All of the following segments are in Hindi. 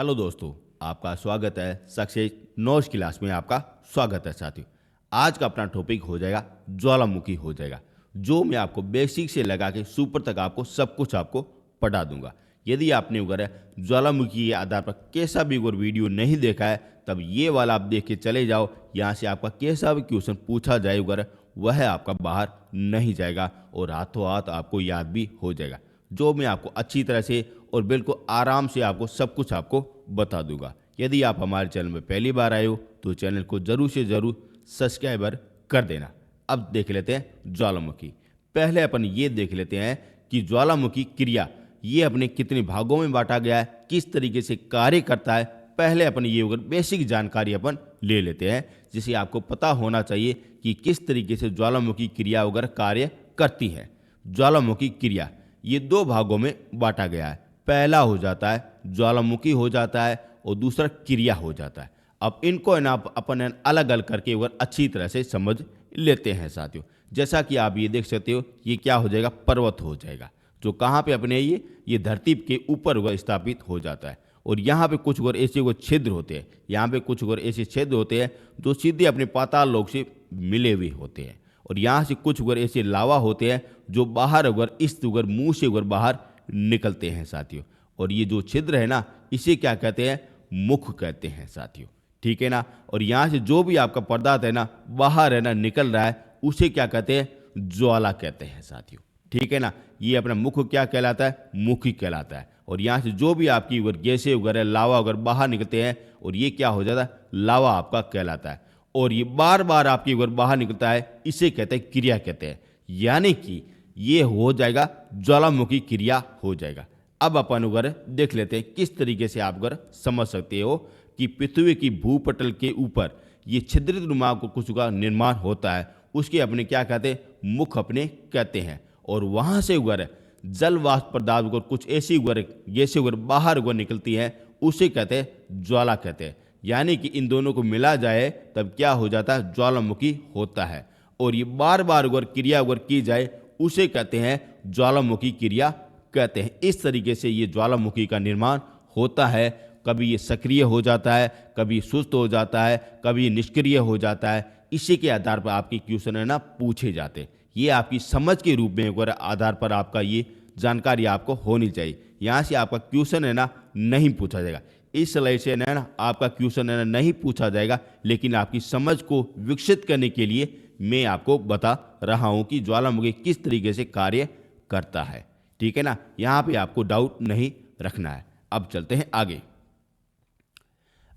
हेलो दोस्तों, आपका स्वागत है सक्सेस नोज क्लास में। आपका स्वागत है साथियों। आज का अपना टॉपिक हो जाएगा ज्वालामुखी हो जाएगा, जो मैं आपको बेसिक से लगा के सुपर तक आपको सब कुछ आपको पढ़ा दूंगा। यदि आपने अगर ज्वालामुखी के आधार पर कैसा भी अगर वीडियो नहीं देखा है, तब ये वाला आप देख के चले जाओ। यहाँ से आपका कैसा भी क्वेश्चन पूछा जाए अगर वह आपका बाहर नहीं जाएगा और हाथों हाथ आपको याद भी हो जाएगा, जो मैं आपको अच्छी तरह से और बिल्कुल आराम से आपको सब कुछ आपको बता दूंगा। यदि आप हमारे चैनल में पहली बार आए हो तो चैनल को ज़रूर से ज़रूर सब्सक्राइबर कर देना। अब देख लेते हैं ज्वालामुखी। पहले अपन ये देख लेते हैं कि ज्वालामुखी क्रिया ये अपने कितने भागों में बांटा गया है, किस तरीके से कार्य करता है। पहले अपन ये अगर बेसिक जानकारी अपन ले लेते हैं, जिसे आपको पता होना चाहिए कि किस तरीके से ज्वालामुखी क्रिया वगैरह कार्य करती है। ज्वालामुखी क्रिया ये दो भागों में बांटा गया है। पहला हो जाता है ज्वालामुखी हो जाता है और दूसरा क्रिया हो जाता है। अब इनको ना अपन अलग अलग करके अगर अच्छी तरह से समझ लेते हैं साथियों। जैसा कि आप ये देख सकते हो, ये क्या हो जाएगा, पर्वत हो जाएगा, जो कहाँ पे अपने ये धरती के ऊपर वह स्थापित हो जाता है। और यहाँ पे कुछ और ऐसे छिद्र होते हैं, यहाँ पे कुछ और ऐसे छिद्र होते हैं जो सीधे अपने पाताल लोक से मिले हुए होते हैं। और यहाँ से कुछ उगर ऐसे लावा होते हैं जो बाहर उगर इस उगर मुंह से उगर बाहर निकलते हैं साथियों। और ये जो छिद्र है ना, इसे क्या कहते हैं, मुख कहते हैं साथियों। ठीक है ना। और यहाँ से जो भी आपका पदार्थ है ना बाहर है ना निकल रहा है, उसे क्या कहते हैं, ज्वाला कहते हैं साथियों। ठीक है ना। ये अपना मुख क्या कहलाता है, मुखी कहलाता है। और यहाँ से जो भी आपकी उगर गैसें वगैरह लावा वगैरह बाहर निकलते हैं, और ये क्या हो जाता है, लावा आपका कहलाता है। और ये बार बार आपकी अगर बाहर निकलता है, इसे कहते हैं क्रिया कहते हैं। यानी कि ये हो जाएगा ज्वालामुखी क्रिया हो जाएगा। अब अपन अगर देख लेते हैं किस तरीके से आप अगर समझ सकते हो कि पृथ्वी की भूपटल के ऊपर ये छिद्रित नुमा को कुछ का निर्माण होता है, उसके अपने क्या कहते हैं, मुख अपने कहते हैं। और वहाँ से उगर जल वाष्प पदार्थ को कुछ ऐसी उगर गैसें उगर बाहर उगर निकलती हैं, उसे कहते हैं ज्वाला कहते हैं। यानी कि इन दोनों को मिला जाए तब क्या हो जाता है, ज्वालामुखी होता है। और ये बार बार अगर क्रिया अगर की जाए उसे कहते हैं ज्वालामुखी क्रिया कहते हैं। इस तरीके से ये ज्वालामुखी का निर्माण होता है। कभी ये सक्रिय हो जाता है, कभी सुस्त हो जाता है, कभी निष्क्रिय हो जाता है। इसी के आधार पर आपके क्वेश्चन है ना पूछे जाते हैं। ये आपकी समझ के रूप में अगर आधार पर आपका ये जानकारी आपको होनी चाहिए। यहाँ से आपका क्वेश्चन है ना नहीं पूछा जाएगा, इस स्लाइड से ना आपका क्वेश्चन है ना नहीं पूछा जाएगा, लेकिन आपकी समझ को विकसित करने के लिए मैं आपको बता रहा हूं कि ज्वालामुखी किस तरीके से कार्य करता है। ठीक है ना। यहां पे आपको डाउट नहीं रखना है। अब चलते हैं आगे।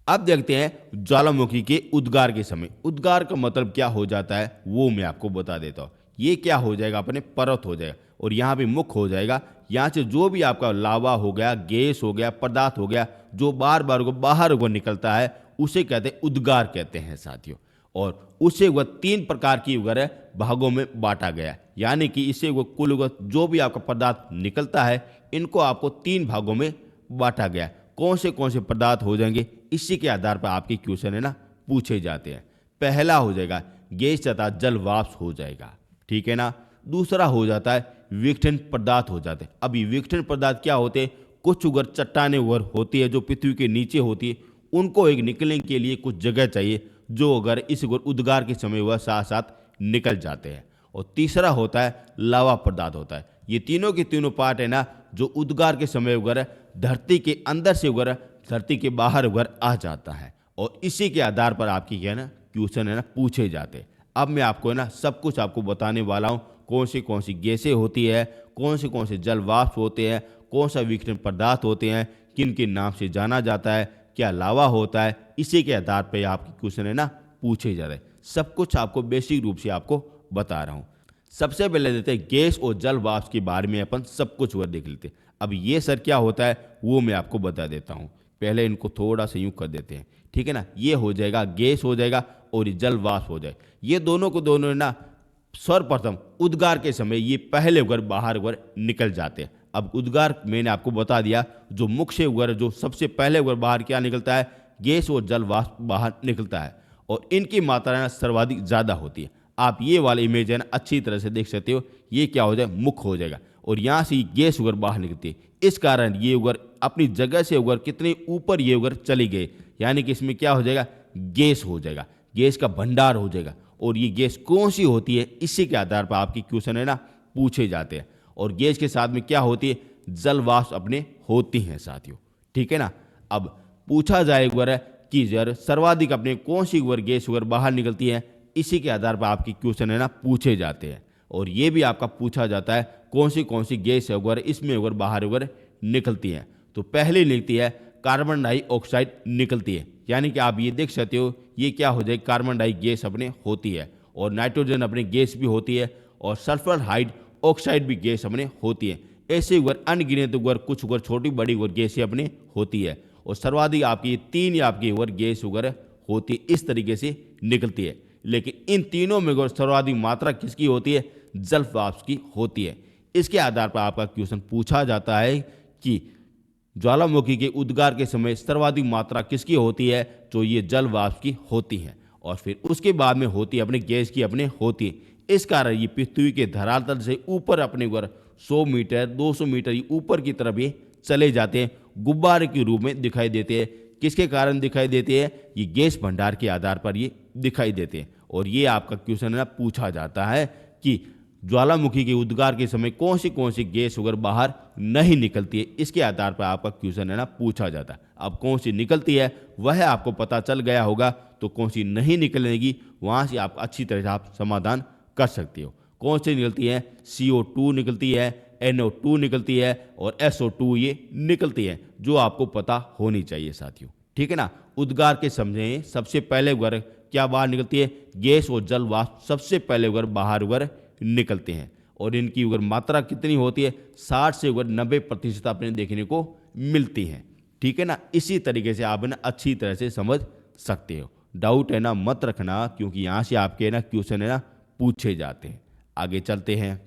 अब देखते हैं ज्वालामुखी के उद्गार के समय। उद्गार का मतलब क्या हो जाता है वो मैं आपको बता देता हूं। ये क्या हो जाएगा, अपने पर्वत हो जाएगा और यहाँ पे मुख हो जाएगा। यहाँ से जो भी आपका लावा हो गया, गैस हो गया, पदार्थ हो गया, जो बार बार को बाहर को निकलता है, उसे कहते हैं उद्गार कहते हैं साथियों। और उसे वह तीन प्रकार की वगैरह भागों में बांटा गया। यानी कि इसे वो कुल जो भी आपका पदार्थ निकलता है, इनको आपको तीन भागों में बांटा गया। कौन से पदार्थ हो जाएंगे, इसी के आधार पर आपके क्वेश्चन है ना पूछे जाते हैं। पहला हो जाएगा गैस तथा जल वाष्प हो जाएगा। ठीक है ना। दूसरा हो जाता है विघटन पदार्थ हो जाते हैं। अब ये विघटन पदार्थ क्या होते हैं, कुछ उगर चट्टानें उगर होती है जो पृथ्वी के नीचे होती है, उनको एक निकलने के लिए कुछ जगह चाहिए, जो अगर इस उद्गार के समय वह साथ साथ निकल जाते हैं। और तीसरा होता है लावा पदार्थ होता है। ये तीनों के तीनों पार्ट है ना जो उद्गार के समय वगैरह धरती के अंदर से वगैरह धरती के बाहर वगैरह आ जाता है। और इसी के आधार पर आपकी क्या है ना क्वेश्चन है ना पूछे जाते हैं। अब मैं आपको है ना सब कुछ आपको बताने वाला हूँ, कौन सी गैसें होती है, कौन से जल वाष्प होते हैं, कौन सा विघटन पदार्थ होते हैं, किन किन नाम से जाना जाता है, क्या लावा होता है। इसी के आधार पर आपके क्वेश्चन है ना पूछे जा रहे हैं। सब कुछ आपको बेसिक रूप से आपको बता रहा हूँ। सबसे पहले देते हैं गैस और जल वाष्प के बारे में अपन सब कुछ वह देख लेते हैं। अब ये सर क्या होता है वो मैं आपको बता देता हूँ। पहले इनको थोड़ा सा यूँ कर देते हैं। ठीक है ना। ये हो जाएगा गैस हो जाएगा और ये जल वाष्प हो जाए। ये दोनों को दोनों ना सर्वप्रथम उद्गार के समय ये पहले उगर बाहर उगर निकल जाते हैं। अब उद्गार मैंने आपको बता दिया, जो मुख से उगर जो सबसे पहले उगर बाहर क्या निकलता है, गैस और जल वाष्प बाहर निकलता है। और इनकी मात्रा सर्वाधिक ज़्यादा होती है। आप ये वाला इमेज है ना अच्छी तरह से देख सकते हो। ये क्या हो जाए, मुख हो जाएगा। और यहाँ से गैस उगर बाहर निकलती है। इस कारण ये उगर अपनी जगह से उगर कितने ऊपर ये उगर चली गई, यानी कि इसमें क्या हो जाएगा, गैस हो जाएगा, गैस का भंडार हो जाएगा। और ये गैस कौन सी होती है, इसी के आधार पर आपकी क्वेश्चन है ना पूछे जाते हैं। और गैस के साथ में क्या होती है, जल वाष्प अपने होती हैं साथियों, ठीक है ना। अब पूछा जाएगा कि जर सर्वाधिक अपने कौन सी उगर गैस उगर बाहर निकलती है, इसी के आधार पर आपकी क्वेश्चन है ना पूछे जाते हैं। और ये भी आपका पूछा जाता है कौन सी गैस है उगर इसमें उगर बाहर उगर निकलती है। तो पहले निकलती है कार्बन डाइऑक्साइड निकलती है, यानी कि आप ये देख सकते हो ये क्या हो जाए, कार्बन डाई गैस अपने होती है। और नाइट्रोजन अपने गैस भी होती है, और सल्फर हाइड्रोक्साइड भी गैस अपने होती है। ऐसे उगर अनगिनत उगर कुछ उगर छोटी बड़ी उगर गैसें अपने होती है। और सर्वाधिक आपकी 3 आपकी उगर गैस उगर होती है, इस तरीके से निकलती है। लेकिन इन तीनों में उगर सर्वाधिक मात्रा किसकी होती है, जल वाष्प की होती है। इसके आधार पर आपका क्वेश्चन पूछा जाता है कि ज्वालामुखी के उद्गार के समय सर्वाधिक मात्रा किसकी होती है, तो ये जल वाष्प की होती है। और फिर उसके बाद में होती है अपने गैस की अपने होती है। इस कारण ये पृथ्वी के धरातल से ऊपर अपने ऊपर 100 मीटर 200 मीटर ये ऊपर की तरफ ये चले जाते हैं, गुब्बारे के रूप में दिखाई देते हैं। किसके कारण दिखाई देते हैं, ये गैस भंडार के आधार पर ये दिखाई देते हैं। और ये आपका क्वेश्चन है ना पूछा जाता है कि ज्वालामुखी के उद्गार के समय कौन सी गैस उगर बाहर नहीं निकलती है, इसके आधार पर आपका क्वेश्चन है ना पूछा जाता है। अब कौन सी निकलती है वह आपको पता चल गया होगा, तो कौन सी नहीं निकलेगी वहाँ से आप अच्छी तरह से आप समाधान कर सकते हो। कौन सी निकलती है, CO2 निकलती है, NO2 निकलती है, और SO2 ये निकलती है, जो आपको पता होनी चाहिए साथियों, ठीक है ना। उद्गार के समय सबसे पहले उगर क्या बाहर निकलती है, गैस और जल वाष्प सबसे पहले उगर बाहर उगर निकलते हैं। और इनकी उगर मात्रा कितनी होती है, 60 से उगर 90% अपने देखने को मिलती है, ठीक है ना। इसी तरीके से आप ना अच्छी तरह से समझ सकते हो। डाउट है ना मत रखना, क्योंकि यहाँ से आपके ना क्वेश्चन है ना पूछे जाते हैं। आगे चलते हैं,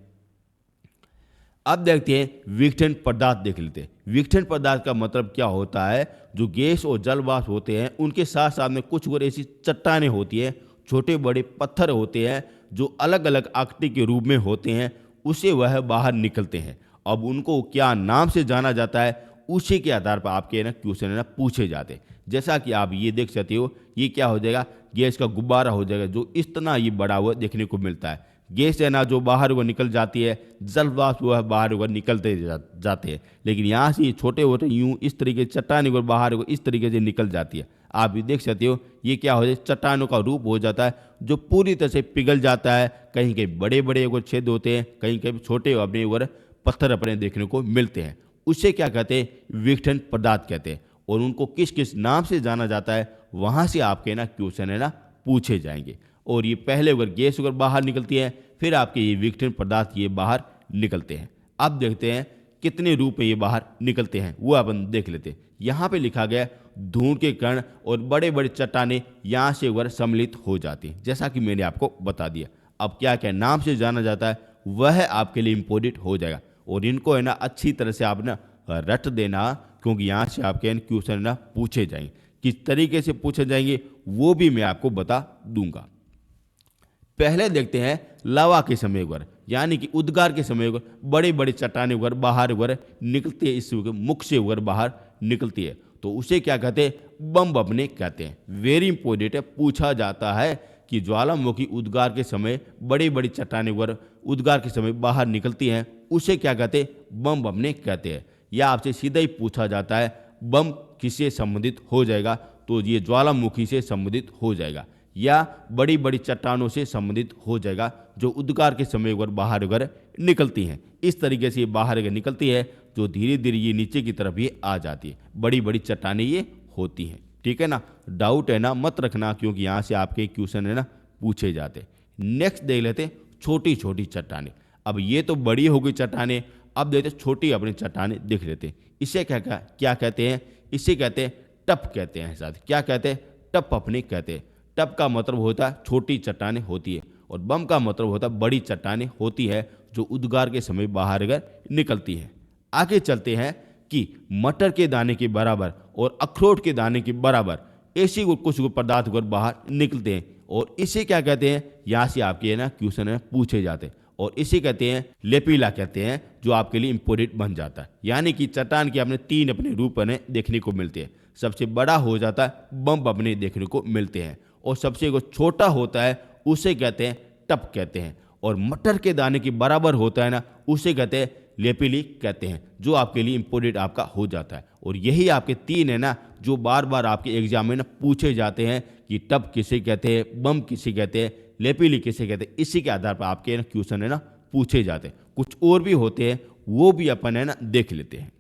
अब देखते हैं विघटन पदार्थ देख लेते हैं। विघटन पदार्थ का मतलब क्या होता है, जो गैस और जल वाष्प होते हैं उनके साथ साथ में कुछ और ऐसी चट्टानें होती हैं, छोटे बड़े पत्थर होते हैं जो अलग अलग आकृति के रूप में होते हैं, उसे वह बाहर निकलते हैं। अब उनको क्या नाम से जाना जाता है, उसी के आधार पर आपके ना क्वेश्चन है ना पूछे जाते हैं। जैसा कि आप ये देख सकते हो, ये क्या हो जाएगा, गैस का गुब्बारा हो जाएगा, जो इस तरह ये बड़ा हुआ देखने को मिलता है। गैस है ना जो बाहर वो निकल जाती है, जल वाष्प वह बाहर वो निकलते जाते हैं। लेकिन यहाँ से ये छोटे होते यूँ इस तरीके से चट्टान वो बाहर वो इस तरीके से निकल जाती है। आप भी देख सकते हो ये क्या हो जाए, चट्टानों का रूप हो जाता है, जो पूरी तरह से पिघल जाता है। कहीं कहीं बड़े बड़े वो छेद होते हैं, कहीं कहीं छोटे अपने ऊपर पत्थर अपने देखने को मिलते हैं। उसे क्या कहते हैं, विघटन पदार्थ कहते हैं। और उनको किस किस नाम से जाना जाता है, वहाँ से आपके ना क्वेश्चन है ना पूछे जाएंगे। और ये पहले अगर गैस अगर बाहर निकलती है, फिर आपके ये विघटन पदार्थ ये बाहर निकलते हैं। अब देखते हैं कितने रूप में ये बाहर निकलते हैं, वो अपन देख लेते हैं। यहाँ पे लिखा गया धूल के कण और बड़े बड़े चट्टानें यहाँ से उगर सम्मिलित हो जाती हैं, जैसा कि मैंने आपको बता दिया। अब क्या क्या नाम से जाना जाता है वह आपके लिए इम्पोर्टेंट हो जाएगा। और इनको है ना अच्छी तरह से आप ना रट देना, क्योंकि यहाँ से आपके क्वेश्चन ना पूछे जाएंगे। किस तरीके से पूछे जाएंगे वो भी मैं आपको बता दूंगा। पहले देखते हैं लावा के समय उगर, यानी कि उद्गार के समय उगर बड़े बड़े चट्टानें उगर बाहर उगर निकलती है, इस मुख से उगर बाहर निकलती है, तो उसे क्या कहते हैं, बम अपने कहते हैं। वेरी इंपॉर्टेंट है, पूछा जाता है कि ज्वालामुखी उद्गार के समय बड़ी बड़ी चट्टानें उगर उद्गार के समय बाहर निकलती हैं, उसे क्या कहते हैं, बम अपने कहते हैं। या आपसे सीधा ही पूछा जाता है बम किससे संबंधित हो जाएगा, तो ये ज्वालामुखी से संबंधित हो जाएगा, या बड़ी बड़ी चट्टानों से संबंधित हो जाएगा, जो उद्गार के समय अगर बाहर अगर निकलती हैं। इस तरीके से ये बाहर अगर निकलती है, जो धीरे धीरे ये नीचे की तरफ ये आ जाती है, बड़ी बड़ी चट्टानें ये होती हैं, ठीक है ना। डाउट है ना मत रखना, क्योंकि यहाँ से आपके क्वेश्चन है ना पूछे जाते। नेक्स्ट देख लेते छोटी छोटी चट्टानें। अब ये तो बड़ी हो गई चट्टानें, अब देखते छोटी अपनी चट्टानें देख लेते। इसे क्या कहते हैं, इसे कहते हैं टप कहते हैं साथ। क्या कहते हैं, टप अपने कहते हैं। टप का मतलब होता है छोटी चट्टानें होती है, और बम का मतलब होता है बड़ी चट्टानें होती है, जो उद्गार के समय बाहर अगर निकलती है। आगे चलते हैं कि मटर के दाने के बराबर और अखरोट के दाने के बराबर ऐसी कुछ पदार्थ अगर बाहर निकलते हैं, और इसे क्या कहते हैं, यहाँ से आपके ना क्वेश्चन है पूछे जाते हैं। और इसे कहते हैं लेपिला कहते हैं, जो आपके लिए इम्पोर्टेंट बन जाता है। यानी कि चट्टान के अपने 3 अपने रूप बने देखने को मिलते हैं। सबसे बड़ा हो जाता है बम्प अपने देखने को मिलते हैं, और सबसे जो छोटा होता है उसे कहते हैं टप कहते हैं, और मटर के दाने के बराबर होता है ना, उसे कहते हैं लेपिली कहते हैं, जो आपके लिए इम्पोर्टेंट आपका हो जाता है। और यही आपके 3 है ना, जो बार बार आपके एग्जाम में ना पूछे जाते हैं कि टप किसे कहते हैं, बम किसे कहते हैं, लेपिली किसे कहते हैं। इसी के आधार पर आपके ना क्वेश्चन है ना पूछे जाते हैं। कुछ और भी होते हैं, वो भी अपन है ना देख लेते हैं।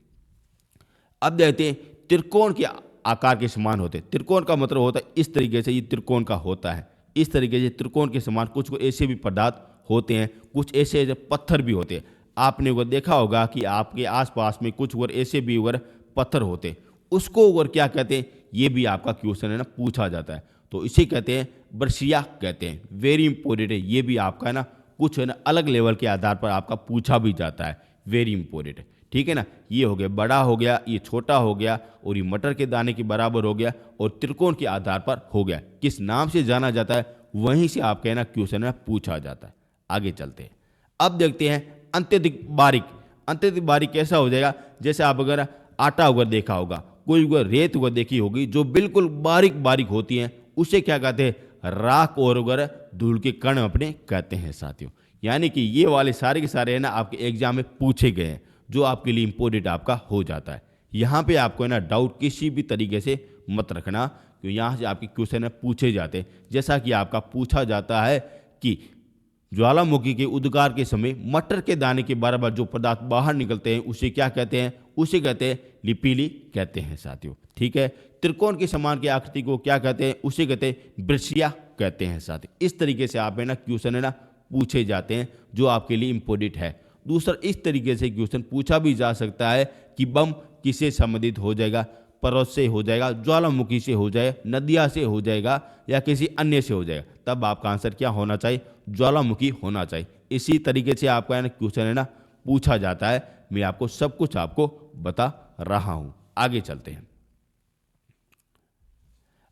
अब देखते हैं त्रिकोण के आकार के समान होते हैं। त्रिकोण का मतलब होता है इस तरीके से, ये त्रिकोण का होता है इस तरीके से त्रिकोण के समान। कुछ ऐसे भी पदार्थ होते हैं, कुछ ऐसे पत्थर भी होते हैं। आपने वो देखा होगा कि आपके आसपास में कुछ और ऐसे भी और पत्थर होते हैं, उसको और क्या कहते हैं, ये भी आपका क्वेश्चन है ना पूछा जाता है। तो इसे कहते हैं बर्शिया कहते हैं। वेरी इंपॉर्टेंट है, ये भी आपका है ना कुछ है ना अलग लेवल के आधार पर आपका पूछा भी जाता है। वेरी इंपॉर्टेंट है, ठीक है ना। ये हो गया बड़ा हो गया, ये छोटा हो गया, और ये मटर के दाने के बराबर हो गया, और त्रिकोण के आधार पर हो गया। किस नाम से जाना जाता है, वहीं से आपका है ना क्वेश्चन है पूछा जाता है। आगे चलते हैं। अब देखते हैं अत्यधिक बारीक। अत्यधिक बारीक कैसा हो जाएगा, जैसे आप अगर आटा उगर देखा होगा, कोई उगर रेत उगर देखी होगी, जो बिल्कुल बारीक बारीक होती हैं, उसे क्या कहते हैं, राख और उगर धूल के कण अपने कहते हैं साथियों। यानी कि ये वाले सारे के सारे है ना आपके एग्जाम में पूछे गए हैं, जो आपके लिए इंपॉर्टेंट आपका हो जाता है। यहाँ पे आपको है ना डाउट किसी भी तरीके से मत रखना, क्योंकि यहाँ से आपके क्वेश्चन है पूछे जाते हैं। जैसा कि आपका पूछा जाता है कि ज्वालामुखी के उद्गार के समय मटर के दाने के बराबर जो पदार्थ बाहर निकलते हैं, उसे क्या कहते हैं, उसे कहते हैं लिपिली कहते हैं साथियों, ठीक है। त्रिकोण के समान की आकृति को क्या कहते हैं, उसे कहते हैं बृषिया कहते हैं साथियों। इस तरीके से आप है ना क्वेश्चन है ना पूछे जाते हैं, जो आपके लिए इंपॉर्टेंट है। दूसरा, इस तरीके से क्वेश्चन पूछा भी जा सकता है कि बम किसे संबंधित हो जाएगा, पर्वत से हो जाएगा, ज्वालामुखी से हो जाए, नदिया से हो जाएगा, या किसी अन्य से हो जाएगा। तब आपका आंसर क्या होना चाहिए, ज्वालामुखी होना चाहिए। इसी तरीके से आपका है ना क्वेश्चन है ना पूछा जाता है। मैं आपको सब कुछ आपको बता रहा हूं। आगे चलते हैं।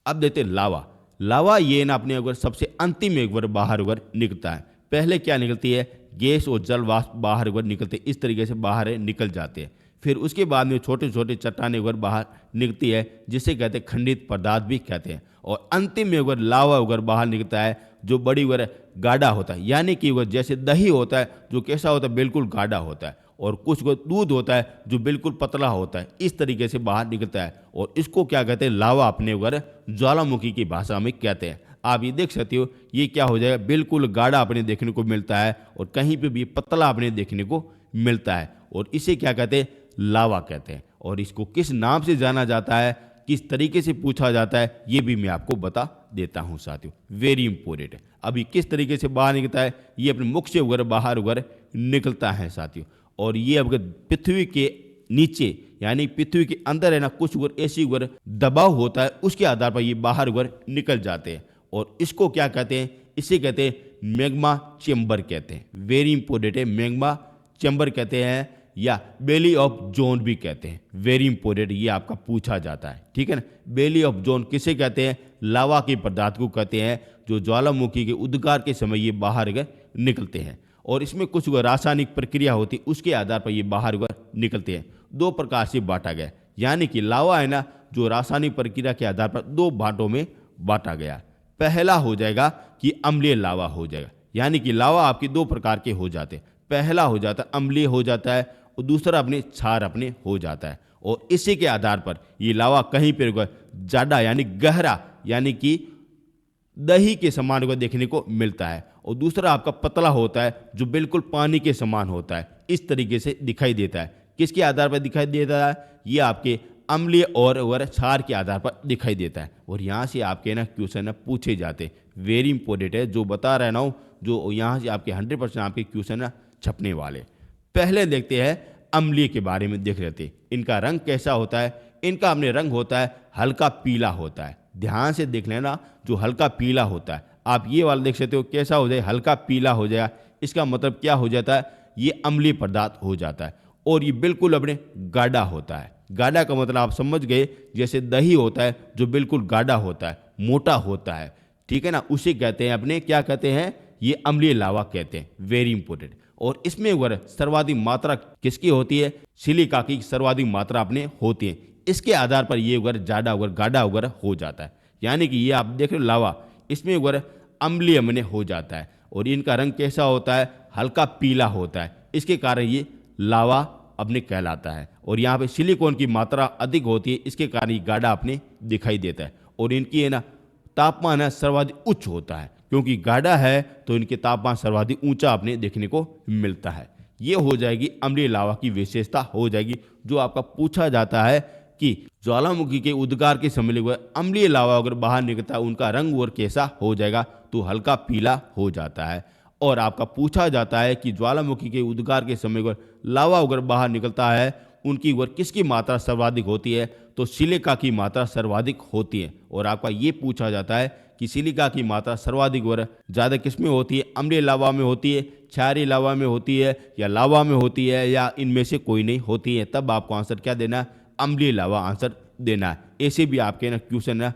अब देखते हैं लावा। लावा ये ना अपने अगर सबसे अंतिम एक बार बाहर अगर निकलता है। पहले क्या निकलती है, गैस और जल वाष्प बाहर अगर निकलते, इस तरीके से बाहर निकल जाते हैं। फिर उसके बाद में छोटे छोटे चट्टानें अगर बाहर निकलती है, जिसे कहते हैं खंडित पदार्थ भी कहते हैं। और अंतिम में अगर लावा अगर बाहर निकलता है, जो बड़ी अगर गाढ़ा होता है, यानी कि वह जैसे दही होता है, जो कैसा होता है, बिल्कुल गाढ़ा होता है, और कुछ को दूध होता है जो बिल्कुल पतला होता है, इस तरीके से बाहर निकलता है। और इसको क्या कहते हैं, लावा अपने अगर ज्वालामुखी की भाषा में कहते हैं। आप ये देख सकते हो, ये क्या हो जाएगा, बिल्कुल गाढ़ा अपने देखने को मिलता है, और कहीं पे भी पतला अपने देखने को मिलता है, और इसे क्या कहते हैं, लावा कहते हैं। और इसको किस नाम से जाना जाता है, किस तरीके से पूछा जाता है, ये भी मैं आपको बता देता हूं साथियों। वेरी इंपॉर्टेंट है। अभी किस तरीके से बाहर निकलता है, ये अपने मुख से उगर बाहर उगर निकलता है साथियों। और ये अगर पृथ्वी के नीचे यानी पृथ्वी के अंदर है ना कुछ उगर ऐसी उगर दबाव होता है, उसके आधार पर ये बाहर उगर निकल जाते हैं। और इसको क्या कहते हैं, इसे कहते हैं मैग्मा चेम्बर कहते हैं। वेरी इंपॉर्टेंट है, मैग्मा चेम्बर कहते हैं, या बेली ऑफ जोन भी कहते हैं। वेरी इंपॉर्टेंट, ये आपका पूछा जाता है, ठीक है ना। बेली ऑफ जोन किसे कहते हैं, लावा के पदार्थ को कहते हैं, जो ज्वालामुखी के उद्गार के समय ये बाहर निकलते हैं। और इसमें कुछ रासायनिक प्रक्रिया होती है, उसके आधार पर ये बाहर निकलते हैं। 2 प्रकार से बांटा गया, यानी कि लावा है ना, जो रासायनिक प्रक्रिया के आधार पर 2 भागों में बांटा गया। पहला हो जाएगा कि अम्लीय लावा हो जाएगा, यानी कि लावा आपके 2 प्रकार के हो जाते हैं। पहला हो जाता है अम्लीय हो जाता है, और दूसरा अपने क्षार अपने हो जाता है। और इसी के आधार पर ये लावा कहीं पर ज़्यादा यानी गहरा, यानी कि दही के समान को देखने को मिलता है, और दूसरा आपका पतला होता है, जो बिल्कुल पानी के समान होता है, इस तरीके से दिखाई देता है। किसके आधार पर दिखाई देता है, ये आपके अम्लीय और क्षार के आधार पर दिखाई देता है। और यहाँ से आपके ना क्वेश्चन पूछे जाते हैं। वेरी इंपॉर्टेंट है, जो बता रहा ना हूँ, जो यहाँ से आपके 100% आपके क्वेश्चन छपने वाले। पहले देखते हैं अम्लीय के बारे में देख लेते हैं। इनका रंग कैसा होता है, इनका अपने रंग होता है हल्का पीला होता है। ध्यान से देख लेना, जो हल्का पीला होता है, आप ये वाला देख सकते हो कैसा हो जाए, हल्का पीला हो जाए। इसका मतलब क्या हो जाता है, ये अम्लीय पदार्थ हो जाता है। और ये बिल्कुल अपने गाढ़ा होता है। गाढ़ा का मतलब आप समझ गए, जैसे दही होता है जो बिल्कुल गाढ़ा होता है, मोटा होता है, ठीक है ना, उसे कहते हैं अपने क्या कहते हैं, ये अम्लीय लावा कहते हैं, वेरी इंपॉर्टेंट। और इसमें अगर सर्वाधिक मात्रा किसकी होती है, सिलिका की सर्वाधिक मात्रा अपने होती है। इसके आधार पर ये अगर ज़्यादा अगर गाढ़ा अगर हो जाता है, यानी कि ये आप देख रहे हो लावा, इसमें अगर अम्लीय अम्ल हो जाता है और इनका रंग कैसा होता है, हल्का पीला होता है। इसके कारण ये लावा अपने कहलाता है। और यहाँ पे सिलिकॉन की मात्रा अधिक होती है, इसके कारण ये गाढ़ा अपने दिखाई देता है। और इनकी है ना तापमान है सर्वाधिक उच्च होता है, क्योंकि गाढ़ा है तो इनके तापमान सर्वाधिक ऊंचा अपने देखने को मिलता है। ये हो जाएगी अम्लीय लावा की विशेषता हो जाएगी। जो आपका पूछा जाता है कि ज्वालामुखी के उद्गार के समय में अम्लीय लावा अगर बाहर निकलता है उनका रंग और कैसा हो जाएगा, तो हल्का पीला हो जाता है। और आपका पूछा जाता है कि ज्वालामुखी के उद्गार के समय पर लावा अगर बाहर निकलता है उनकी और किसकी मात्रा सर्वाधिक होती है, तो सिलिका की मात्रा सर्वाधिक होती है। और आपका ये पूछा जाता है कि सिलिका की मात्रा सर्वाधिक और ज़्यादा किस में होती है, अम्लीय लावा में होती है, क्षारीय लावा में होती है, या लावा में होती है, या इनमें से कोई नहीं होती है। तब आपको आंसर क्या देना है, अम्लीय लावा आंसर देना है। ऐसे भी आपके ना क्वेश्चन ना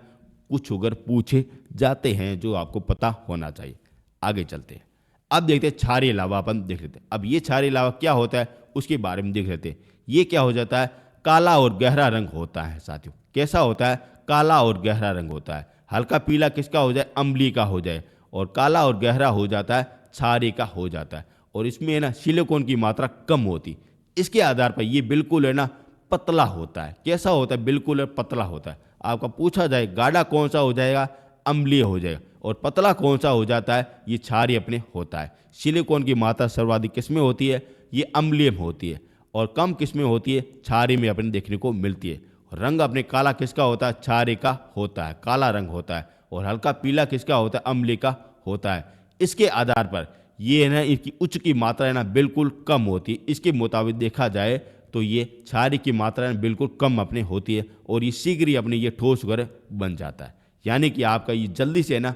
कुछ अगर पूछे जाते हैं जो आपको पता होना चाहिए। आगे चलते हैं, अब देखते हैं क्षारीय लावा अपन देख लेते हैं। अब ये क्षारीय लावा क्या होता है उसके बारे में देख लेते हैं। ये क्या हो जाता है, काला और गहरा रंग होता है साथियों। कैसा होता है, काला और गहरा रंग होता है। हल्का पीला किसका हो जाए, अम्लीय का हो जाए, और काला और गहरा हो जाता है क्षारीय का हो जाता है। और इसमें है ना सिलिकॉन की मात्रा कम होती। इसके आधार पर ये बिल्कुल है ना पतला होता है। कैसा होता है, बिल्कुल पतला होता है। आपका पूछा जाए गाढ़ा कौन सा हो जाएगा, अम्लीय हो जाएगा, और पतला कौन सा हो जाता है, ये क्षारीय अपने होता है। सिलिकॉन की मात्रा सर्वाधिक किसमें होती है, ये अम्लीय में होती है, और कम किसमें होती है, क्षारीय में अपने देखने को मिलती है। रंग अपने काला किसका होता है, क्षारीय का होता है, काला रंग होता है। और हल्का पीला किसका होता है, अम्लीय का होता है। इसके आधार पर ये है ना इसकी उच्च की मात्रा है ना बिल्कुल कम होती है। इसके मुताबिक देखा जाए तो ये क्षारीय की मात्रा बिल्कुल कम अपने होती है, और ये शीघ्र ही अपने ये ठोस वगैरह बन जाता है। यानी कि आपका ये जल्दी से है ना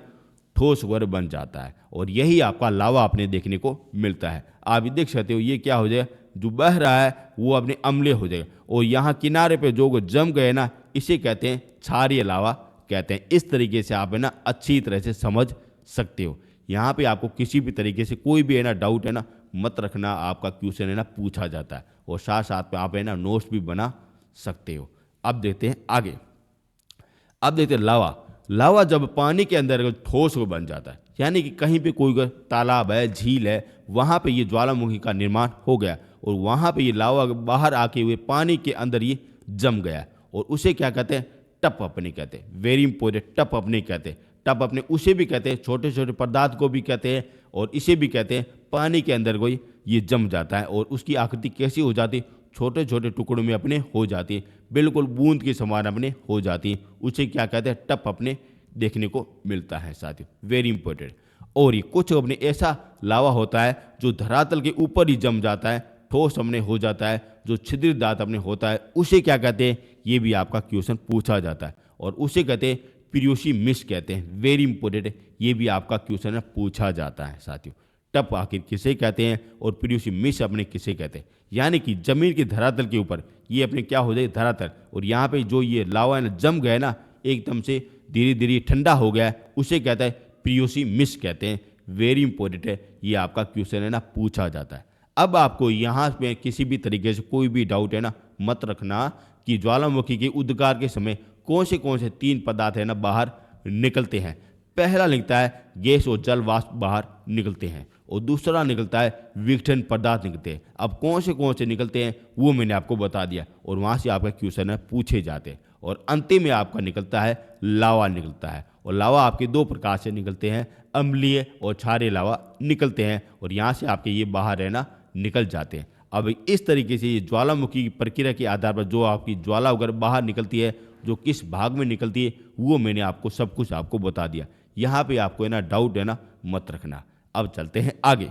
ठोस वगैरह बन जाता है, और यही आपका लावा अपने देखने को मिलता है। आप ये देख सकते हो ये क्या हो जाए, जो बह रहा है वो अपने अम्लीय हो जाएगा, और यहाँ किनारे पे जो जम गए ना इसे कहते हैं क्षारीय लावा कहते हैं। इस तरीके से आप है ना अच्छी तरह से समझ सकते हो। यहाँ पे आपको किसी भी तरीके से कोई भी है ना डाउट है ना मत रखना, आपका क्वेश्चन है ना पूछा जाता है, और साथ साथ में आप है ना नोट्स भी बना सकते हो। अब देखते हैं आगे, अब देखते हैं लावा। लावा जब पानी के अंदर ठोस बन जाता है, यानी कि कहीं पे कोई तालाब है, झील है, वहाँ पे ये ज्वालामुखी का निर्माण हो गया, और वहाँ पे ये लावा बाहर आके हुए पानी के अंदर ये जम गया, और उसे क्या कहते हैं, टप अपने कहते हैं। वेरी इंपॉर्टेंट, टप अपने कहते हैं। टप अपने उसे भी कहते हैं, छोटे छोटे पदार्थ को भी कहते हैं, और इसे भी कहते हैं पानी के अंदर कोई ये जम जाता है, और उसकी आकृति कैसी हो जाती, छोटे छोटे टुकड़ों में अपने हो जाती है, बिल्कुल बूंद के समान अपने हो जाती है। उसे क्या कहते हैं, टप अपने देखने को मिलता है साथियों। Very important. और ये कुछ अपने ऐसा लावा होता है जो धरातल के ऊपर ही जम जाता है, ठोस अपने हो जाता है, जो छिद्रित दांत अपने होता है, उसे क्या कहते हैं, ये भी आपका क्वेश्चन पूछा जाता है, और उसे कहते हैं पिरियोसी मिस कहते हैं। वेरी इंपॉर्टेंट है, ये भी आपका क्वेश्चन है पूछा जाता है साथियों। टप आखिर किसे कहते हैं और पिरियोसी मिस अपने किसे कहते हैं। यानी कि जमीन की धरातल के ऊपर ये अपने क्या हो जाए, धरातल, और यहाँ पे जो ये लावा है जम गया ना एकदम से धीरे धीरे ठंडा हो गया है, उसे कहता है पिरियोसी मिस कहते हैं। वेरी इंपॉर्टेंट है, ये आपका क्वेश्चन है ना पूछा जाता है। अब आपको यहाँ पे किसी भी तरीके से कोई भी डाउट है ना मत रखना कि ज्वालामुखी के उद्गार के समय कौन से 3 पदार्थ है ना बाहर निकलते हैं। पहला निकलता है गैस और जल वाष्प बाहर निकलते हैं, और दूसरा निकलता है विघटन पदार्थ निकलते हैं। अब कौन से निकलते हैं वो मैंने आपको बता दिया, और वहाँ से आपका क्वेश्चन है पूछे जाते हैं। और अंतिम में आपका निकलता है लावा निकलता है, और लावा आपके 2 प्रकार से निकलते हैं, अम्लीय और क्षारीय लावा निकलते हैं, और यहाँ से आपके ये बाहर है ना निकल जाते हैं। अब इस तरीके से ये ज्वालामुखी की प्रक्रिया के आधार पर जो आपकी ज्वाला अगर बाहर निकलती है, जो किस भाग में निकलती है वो मैंने आपको सब कुछ आपको बता दिया। यहाँ पे आपको है ना डाउट है ना मत रखना। अब चलते हैं आगे।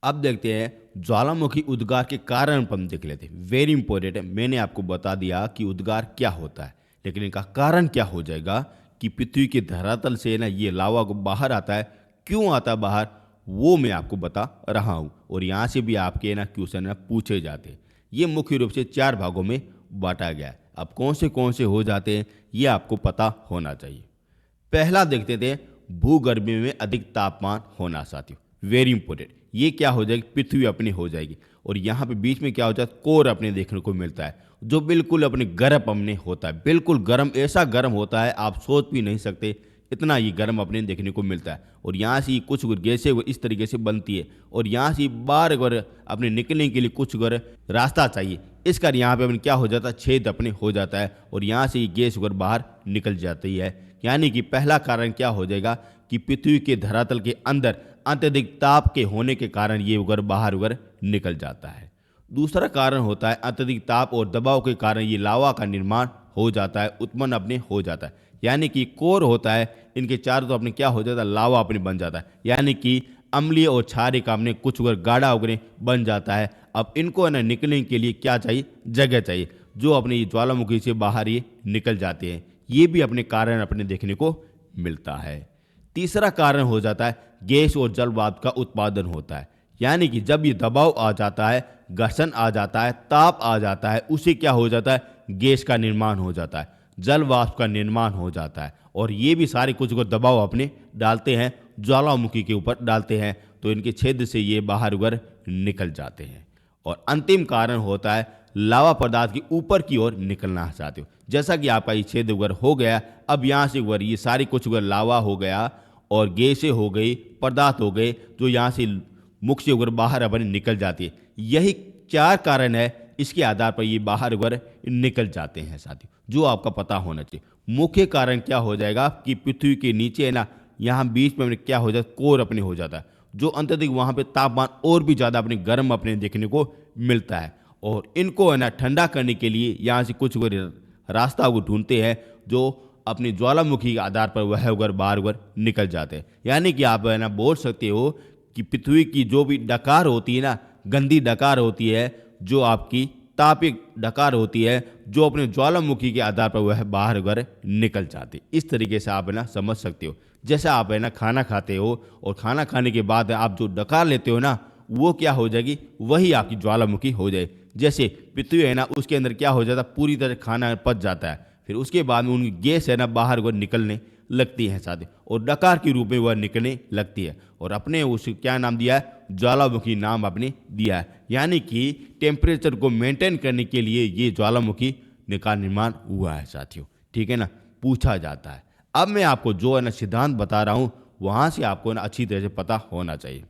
अब देखते हैं ज्वालामुखी उद्गार के कारण हम देख लेते हैं। वेरी इंपॉर्टेंट है, मैंने आपको बता दिया कि उद्गार क्या होता है, लेकिन इनका कारण क्या हो जाएगा कि पृथ्वी के धरातल से ना ये लावा को बाहर आता है, क्यों आता है बाहर वो मैं आपको बता रहा हूँ, और यहाँ से भी आपके ना क्वेश्चन ना पूछे जाते हैं। ये मुख्य रूप से 4 भागों में बांटा गया है। अब कौन से हो जाते हैं ये आपको पता होना चाहिए। पहला देखते थे भूगर्भ में अधिक तापमान होना साथियों। वेरी इंपॉर्टेंट, ये क्या हो जाएगी, पृथ्वी अपनी हो जाएगी। और यहाँ पे बीच में क्या हो जाता है, कोर अपने देखने को मिलता है जो बिल्कुल अपने गर्म अपने होता है, बिल्कुल गर्म, ऐसा गर्म होता है आप सोच भी नहीं सकते, इतना ये गर्म अपने देखने को मिलता है। और यहाँ से कुछ गैसें इस तरीके से बनती है और यहाँ से बाहर अगर अपने निकलने के लिए कुछ अगर रास्ता चाहिए, इस कर यहाँ पे अपने क्या हो जाता है, छेद अपने हो जाता है और यहाँ से ये गैस अगर बाहर निकल जाती है। यानी कि पहला कारण क्या हो जाएगा कि पृथ्वी के धरातल के अंदर अत्यधिक ताप के होने के कारण ये उगर बाहर उगर निकल जाता है। दूसरा कारण होता है अत्यधिक ताप और दबाव के कारण ये लावा का निर्माण हो जाता है, उत्पन्न अपने हो जाता है। यानी कि कोर होता है, इनके चारों तो अपने क्या हो जाता है, लावा अपने बन जाता है। यानी कि अम्लीय और क्षारीय का अपने कुछ उगर गाढ़ा उगने बन जाता है। अब इनको है ना निकलने के लिए क्या चाहिए, जगह चाहिए, जो अपने ये ज्वालामुखी से बाहर ये निकल जाते हैं। ये भी अपने कारण अपने देखने को मिलता है। तीसरा कारण हो जाता है गैस और जल वाष्प का उत्पादन होता है। यानी कि जब ये दबाव आ जाता है, घर्षण आ जाता है, ताप आ जाता है, उसे क्या हो जाता है, गैस का निर्माण हो जाता है, जल वाष्प का निर्माण हो जाता है। और ये भी सारे कुछ को दबाव अपने डालते हैं, ज्वालामुखी के ऊपर डालते हैं, तो इनके छेद से ये बाहर उगर निकल जाते हैं। और अंतिम कारण होता है लावा पदार्थ की ऊपर की ओर निकलना चाहते हो। जैसा कि आपका ये छेद उगर हो गया, अब यहाँ से उगर ये सारी कुछ उगर लावा हो गया और गैसें हो गई, पदार्थ हो गए, जो यहाँ से मुख से उगर बाहर अपने निकल जाती है। यही 4 कारण है, इसके आधार पर ये बाहर उगर निकल जाते हैं साथियों, जो आपका पता होना चाहिए। मुख्य कारण क्या हो जाएगा कि पृथ्वी के नीचे है ना, यहाँ बीच में क्या हो जाता है, कोर अपने हो जाता है, जो अत्यधिक वहाँ पे तापमान और भी ज़्यादा अपने गर्म अपने देखने को मिलता है। और इनको है ना ठंडा करने के लिए यहाँ से कुछ रास्ता वो ढूंढते हैं, जो अपनी ज्वालामुखी के आधार पर वह उगर बाहर उगर निकल जाते हैं। यानी कि आप है ना बोल सकते हो कि पृथ्वी की जो भी डकार होती है ना, गंदी डकार होती है, जो आपकी तापिक डकार होती है, जो अपने ज्वालामुखी के आधार पर वह बाहर उगर निकल जाती। इस तरीके से आप है ना समझ सकते हो। जैसे आप है ना खाना खाते हो और खाना खाने के बाद आप जो डकार लेते हो ना, वो क्या हो जाएगी, वही आपकी ज्वालामुखी हो जाए। जैसे पृथ्वी है ना, उसके अंदर क्या हो जाता है, पूरी तरह खाना पच जाता है, फिर उसके बाद में उनकी गैस है ना बाहर वो निकलने लगती है साथ, और डकार के रूप में वह निकलने लगती है। और अपने उसे क्या नाम दिया है, ज्वालामुखी नाम अपने दिया है। यानी कि टेम्परेचर को मेंटेन करने के लिए ये ज्वालामुखी का निर्माण हुआ है साथियों। ठीक है ना, पूछा जाता है। अब मैं आपको जो है ना सिद्धांत बता रहा हूँ, वहाँ से आपको ना अच्छी तरह से पता होना चाहिए।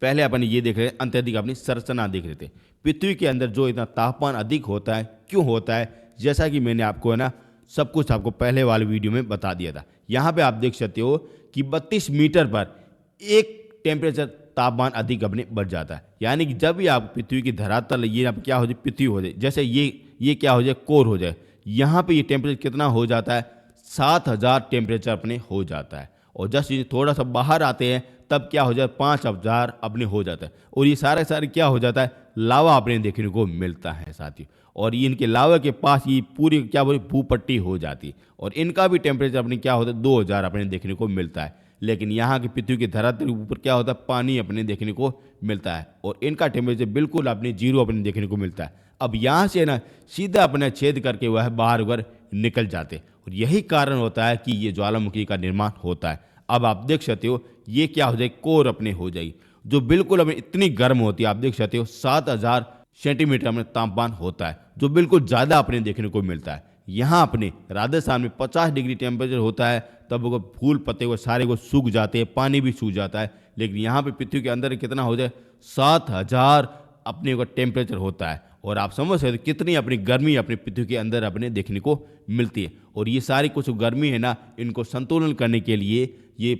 पहले अपन ये देख रहे हैं, अत्यधिक अपनी संरचना देख रहे थे। पृथ्वी के अंदर जो इतना तापमान अधिक होता है, क्यों होता है, जैसा कि मैंने आपको है ना सब कुछ आपको पहले वाले वीडियो में बता दिया था। यहाँ पे आप देख सकते हो कि 32 मीटर पर एक टेम्परेचर तापमान अधिक अपने बढ़ जाता है। यानी कि जब भी आप पृथ्वी की धरातल ये आप क्या हो जाए, पृथ्वी हो जाए, जैसे ये क्या हो जाए, कोर हो जाए, यहाँ पे ये टेम्परेचर कितना हो जाता है, 7000 टेम्परेचर अपने हो जाता है। और जस्ट ये थोड़ा सा बाहर आते हैं तब क्या हो जाए, 5000 अपने हो जाता है। और ये सारे क्या हो जाता है, लावा अपने देखने को मिलता है साथियों। और ये इनके लावा के पास ये पूरी क्या बोले भूपट्टी हो जाती है, और इनका भी टेम्परेचर अपने क्या होता है, 2000 अपने देखने को मिलता है। लेकिन यहाँ की पृथ्वी के धरातल के ऊपर क्या होता है, पानी अपने देखने को मिलता है, और इनका टेम्परेचर बिल्कुल अपने 0 अपने देखने को मिलता है। अब यहाँ से ना सीधा अपने छेद करके वह बाहर उगर निकल जाते, और यही कारण होता है कि ये ज्वालामुखी का निर्माण होता है। अब आप देख सकते हो ये क्या हो जाए, कोर अपने हो जाएगी, जो बिल्कुल अपने इतनी गर्म होती है। आप देख सकते हो 7000 सेंटीमीटर अपने तापमान होता है, जो बिल्कुल ज़्यादा अपने देखने को मिलता है। यहाँ अपने राजस्थान में 50 डिग्री टेम्परेचर होता है, तब वो फूल पत्ते वो सारे को सूख जाते हैं, पानी भी सूख जाता है। लेकिन यहाँ पे पृथ्वी के अंदर कितना हो जाए, 7000 अपने को टेम्परेचर होता है। और आप समझ सकते कितनी अपनी गर्मी अपने पृथ्वी के अंदर अपने देखने को मिलती है। और ये सारी कुछ गर्मी है ना, इनको संतुलन करने के लिए ये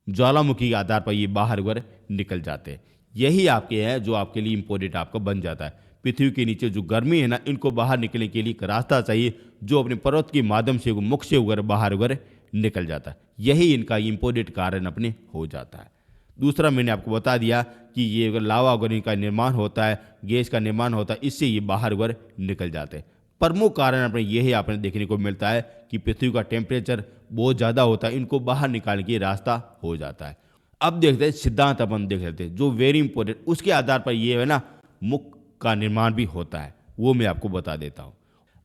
ज्वालामुखी के आधार पर ये बाहर उगर निकल जाते हैं। यही आपके है जो आपके लिए इम्पोर्टेंट आपका बन जाता है। पृथ्वी के नीचे जो गर्मी है ना, इनको बाहर निकलने के लिए एक रास्ता चाहिए, जो अपने पर्वत के माध्यम से मुख से उगर बाहर उगर निकल जाता है। यही इनका इम्पोर्टेंट कारण अपने हो जाता है। दूसरा मैंने आपको बता दिया कि ये अगर लावा उगर का निर्माण होता है, गैस का निर्माण होता है, इससे ये बाहर उगर निकल जाते हैं। प्रमुख कारण अपने यही आपने देखने को मिलता है कि पृथ्वी का टेम्परेचर बहुत ज़्यादा होता है, इनको बाहर निकालने की रास्ता हो जाता है। अब देखते हैं सिद्धांत अपन देख लेते हैं, जो वेरी इंपॉर्टेंट, उसके आधार पर ये है ना मुख का निर्माण भी होता है, वो मैं आपको बता देता हूँ।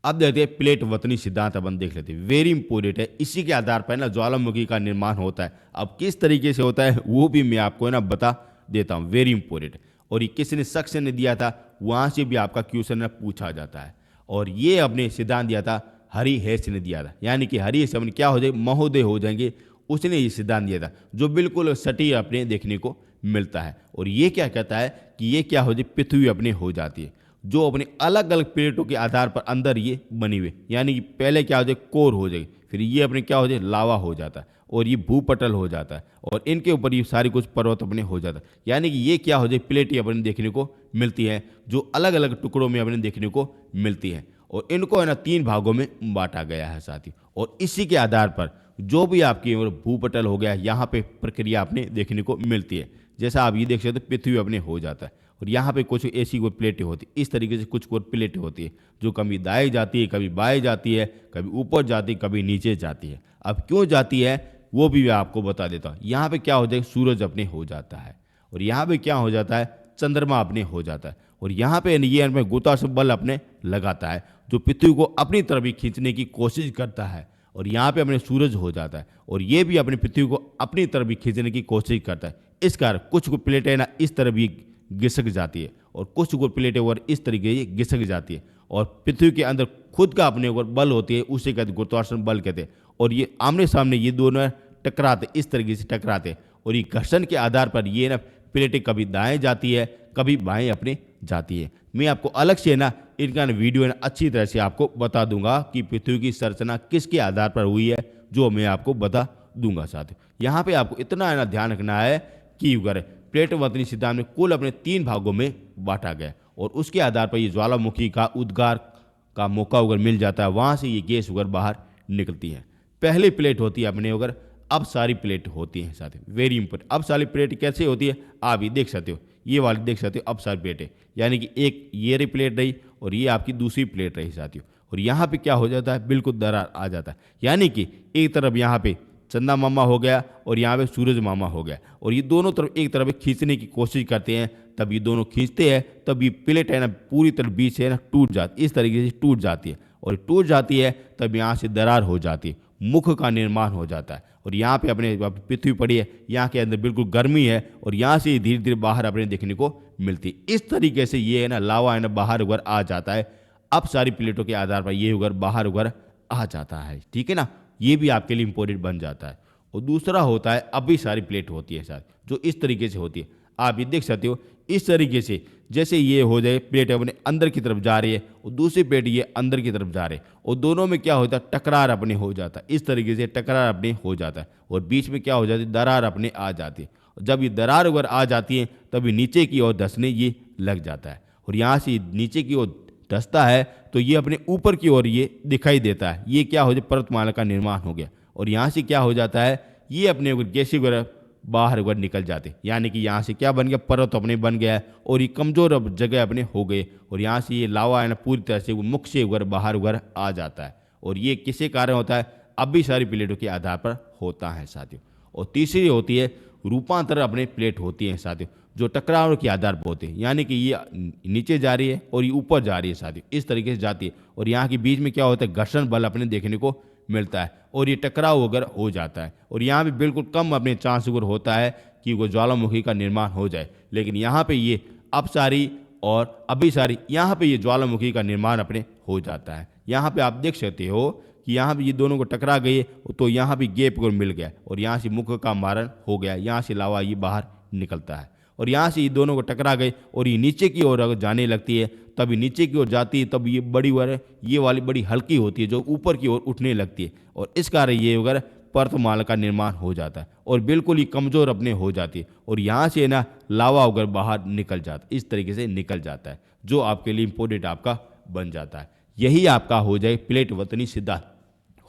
अब देखते हैं प्लेट वतनी सिद्धांत अपन देख लेते हैं, वेरी इंपॉर्टेंट है। इसी के आधार पर ना ज्वालामुखी का निर्माण होता है। अब किस तरीके से होता है वो भी मैं आपको ना बता देता हूँ, वेरी इंपॉर्टेंट। और ये किसने शख्स ने दिया था, वहाँ से भी आपका क्वेश्चन ना पूछा जाता है। और ये अपने सिद्धांत दिया था हरि हेस ने दिया था, यानी कि हरि हेस अपने क्या हो जाए, महोदय हो जाएंगे, उसने ये सिद्धांत दिया था जो बिल्कुल सटी अपने देखने को मिलता है। और ये क्या कहता है कि ये क्या हो जाए, पृथ्वी अपने हो जाती है, जो अपने अलग अलग प्लेटों के आधार पर अंदर ये बनी हुई, यानी कि पहले क्या हो जाए, कोर हो जाएगी, फिर ये अपने क्या हो जाए, लावा हो जाता है, और ये भूपटल हो जाता है, और इनके ऊपर ये सारी कुछ पर्वत अपने हो जाता है। यानी कि ये क्या हो जाए, प्लेटें अपने देखने को मिलती हैं जो अलग अलग टुकड़ों में अपने देखने को मिलती हैं। और इनको है ना 3 भागों में बांटा गया है साथी। और इसी के आधार पर जो भी आपकी भूपटल हो गया, यहाँ पे प्रक्रिया अपने देखने को मिलती है। जैसा आप ये देख सकते हो, पृथ्वी अपने हो जाता है, और यहाँ पे कुछ ऐसी कोई प्लेटें होती है, इस तरीके से कुछ प्लेटें होती है जो कभी दाएं जाती है, कभी बाएं जाती है, कभी ऊपर जाती है, कभी नीचे जाती है। अब क्यों जाती है वो भी मैं आपको बता देता हूँ। यहाँ पे क्या हो जाए, सूरज अपने हो जाता है, और यहाँ पे क्या हो जाता है, चंद्रमा अपने हो जाता है, और यहाँ पे ये गुरुत्वाकर्षण बल अपने लगाता है जो पृथ्वी को अपनी तरफ ही खींचने की कोशिश करता है। और यहाँ पे अपने सूरज हो जाता है, और ये भी अपनी पृथ्वी को अपनी तरफ ही खींचने की कोशिश करता है। इस कारण कुछ प्लेटें ना इस तरफ ही घिसक जाती है, और कुछ प्लेटें ऊपर इस तरीके से घिसक जाती है, और पृथ्वी के अंदर खुद का अपने ऊपर बल होती है, उसे कहते गुरुत्वाकर्षण बल कहते हैं। और ये आमने सामने ये दोनों टकराते, इस तरीके से टकराते, और ये घर्षण के आधार पर ये ना प्लेटें कभी दाएं जाती है, कभी बाएं अपने जाती है। मैं आपको अलग से ना इनका वीडियो ना अच्छी तरह से आपको बता दूंगा कि पृथ्वी की संरचना किसके आधार पर हुई है, जो मैं आपको बता दूंगा साथियों। यहाँ पे आपको इतना है ना ध्यान रखना है कि अगर प्लेट वतनी सिद्धांत में कुल अपने 3 भागों में बांटा गया, और उसके आधार पर ये ज्वालामुखी का उद्गार का मौका अगर मिल जाता है, वहाँ से ये गैस उगर बाहर निकलती है। पहली प्लेट होती है अपने अगर अब सारी प्लेट होती हैं साथियों, वेरी इंपॉर्टेंट। अब सारी प्लेट कैसे होती है, आप ये देख सकते हो, ये वाली देख सकते हो अब सारी प्लेटें, यानी कि एक ये रही प्लेट रही, और ये आपकी दूसरी प्लेट रही साथियों। और यहाँ पे क्या हो जाता है, बिल्कुल दरार आ जाता है, यानी कि एक तरफ यहाँ पे चंदा मामा हो गया, और यहाँ पे सूरज मामा हो गया, और ये दोनों तरफ एक तरफ खींचने की कोशिश करते हैं, तब ये दोनों खींचते हैं, तब ये प्लेट है ना पूरी तरह बीच से ना टूट जाती, इस तरीके से टूट जाती है, और टूट जाती है तब यहाँ से दरार हो जाती है, मुख का निर्माण हो जाता है। और यहाँ पे अपने पृथ्वी पड़ी है, यहाँ के अंदर बिल्कुल गर्मी है, और यहाँ से धीरे धीरे बाहर अपने देखने को मिलती है। इस तरीके से ये है ना लावा है ना बाहर उगर आ जाता है। अब सारी प्लेटों के आधार पर ये उगर बाहर उगर आ जाता है, ठीक है ना, ये भी आपके लिए इंपॉर्टेंट बन जाता है। और दूसरा होता है अब भी सारी प्लेट होती है साथ, जो इस तरीके से होती है, आप ये देख सकते हो इस तरीके से, जैसे ये हो जाए प्लेट अपने अंदर की तरफ जा रही है, और दूसरी प्लेट ये अंदर की तरफ जा रही है, और दोनों में क्या होता है, टकरार अपने हो जाता है, इस तरीके से टकरार अपने हो जाता है, और बीच में क्या हो जाती है, दरार अपने आ जाती है। और जब ये दरार अगर आ जाती है तभी नीचे की ओर धंसने ये लग जाता है, और यहाँ से नीचे की ओर धंसता है तो ये अपने ऊपर की ओर ये दिखाई देता है, ये क्या हो जाए, पर्वतमाला का निर्माण हो गया। और यहाँ से क्या हो जाता है, ये अपने गैसीय वगैरह बाहर उगर निकल जाते, यानी कि यहाँ से क्या बन गया, पर्वत अपने बन गया है, और ये कमजोर अब जगह अपने हो गए, और यहाँ से ये लावा है ना पूरी तरह से मुख से उगर बाहर उगर आ जाता है। और ये किसके कारण होता है, अब भी सारी प्लेटों के आधार पर होता है साथियों। और तीसरी होती है रूपांतर अपने प्लेट होती है साथियों, जो टकराव के आधार पर होते हैं, यानी कि ये नीचे जा रही है और ये ऊपर जा रही है साथियों, इस तरीके से जाती है, और यहाँ के बीच में क्या होता है, घर्षण बल अपने देखने को मिलता है, और ये टकराव वगैरह हो जाता है। और यहाँ भी बिल्कुल कम अपने चांस वगैरह होता है कि वो ज्वालामुखी का निर्माण हो जाए, लेकिन यहाँ पे ये अब सारी और अभी सारी, यहाँ पे ये ज्वालामुखी का निर्माण अपने हो जाता है। यहाँ पे आप देख सकते हो कि यहाँ भी ये दोनों को टकरा गए, तो यहाँ भी गैप को मिल गया, और यहाँ से मुख का मारण हो गया, यहाँ से लावा ये बाहर निकलता है, और यहाँ से ये दोनों को टकरा गए, और ये नीचे की ओर अगर जाने लगती है, तभी नीचे की ओर जाती है, तब ये बड़ी ये वाली बड़ी हल्की होती है जो ऊपर की ओर उठने लगती है, और इस कारण ये वगैरह पर्वतमाला का निर्माण हो जाता है, और बिल्कुल ही कमज़ोर अपने हो जाती है, और यहाँ से ना लावा वगैरह बाहर निकल जाता है, इस तरीके से निकल जाता है, जो आपके लिए इंपॉर्टेंट आपका बन जाता है। यही आपका हो जाए प्लेट वतनी सिद्धांत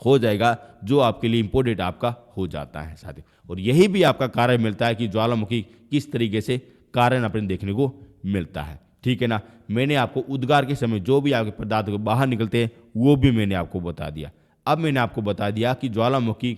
हो जाएगा, जो आपके लिए इंपॉर्टेंट आपका हो जाता है साथियों। और यही भी आपका कारण मिलता है कि ज्वालामुखी किस तरीके से कारण अपने देखने को मिलता है, ठीक है ना। मैंने आपको उद्गार के समय जो भी आपके पदार्थ बाहर निकलते हैं वो भी मैंने आपको बता दिया। अब मैंने आपको बता दिया कि ज्वालामुखी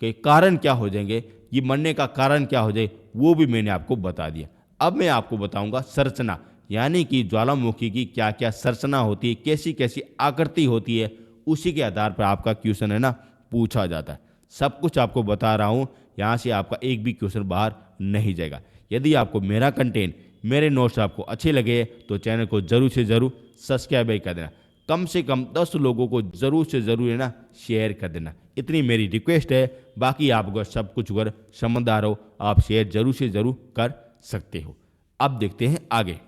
के कारण क्या हो जाएंगे, ये मरने का कारण क्या हो जाए, वो भी मैंने आपको बता दिया। अब मैं आपको बताऊंगा संरचना, यानी कि ज्वालामुखी की क्या क्या संरचना होती है, कैसी कैसी आकृति होती है, उसी के आधार पर आपका क्वेश्चन है ना पूछा जाता है। सब कुछ आपको बता रहा हूँ, यहाँ से आपका एक भी क्वेश्चन बाहर नहीं जाएगा। यदि आपको मेरा कंटेंट, मेरे नोट्स आपको अच्छे लगे तो चैनल को ज़रूर से ज़रूर सब्सक्राइब कर देना। कम से कम 10 लोगों को ज़रूर से ज़रूर है ना शेयर कर देना, इतनी मेरी रिक्वेस्ट है। बाकी आप अगर सब कुछ अगर समझदार हो, आप शेयर ज़रूर से ज़रूर कर सकते हो। अब देखते हैं आगे।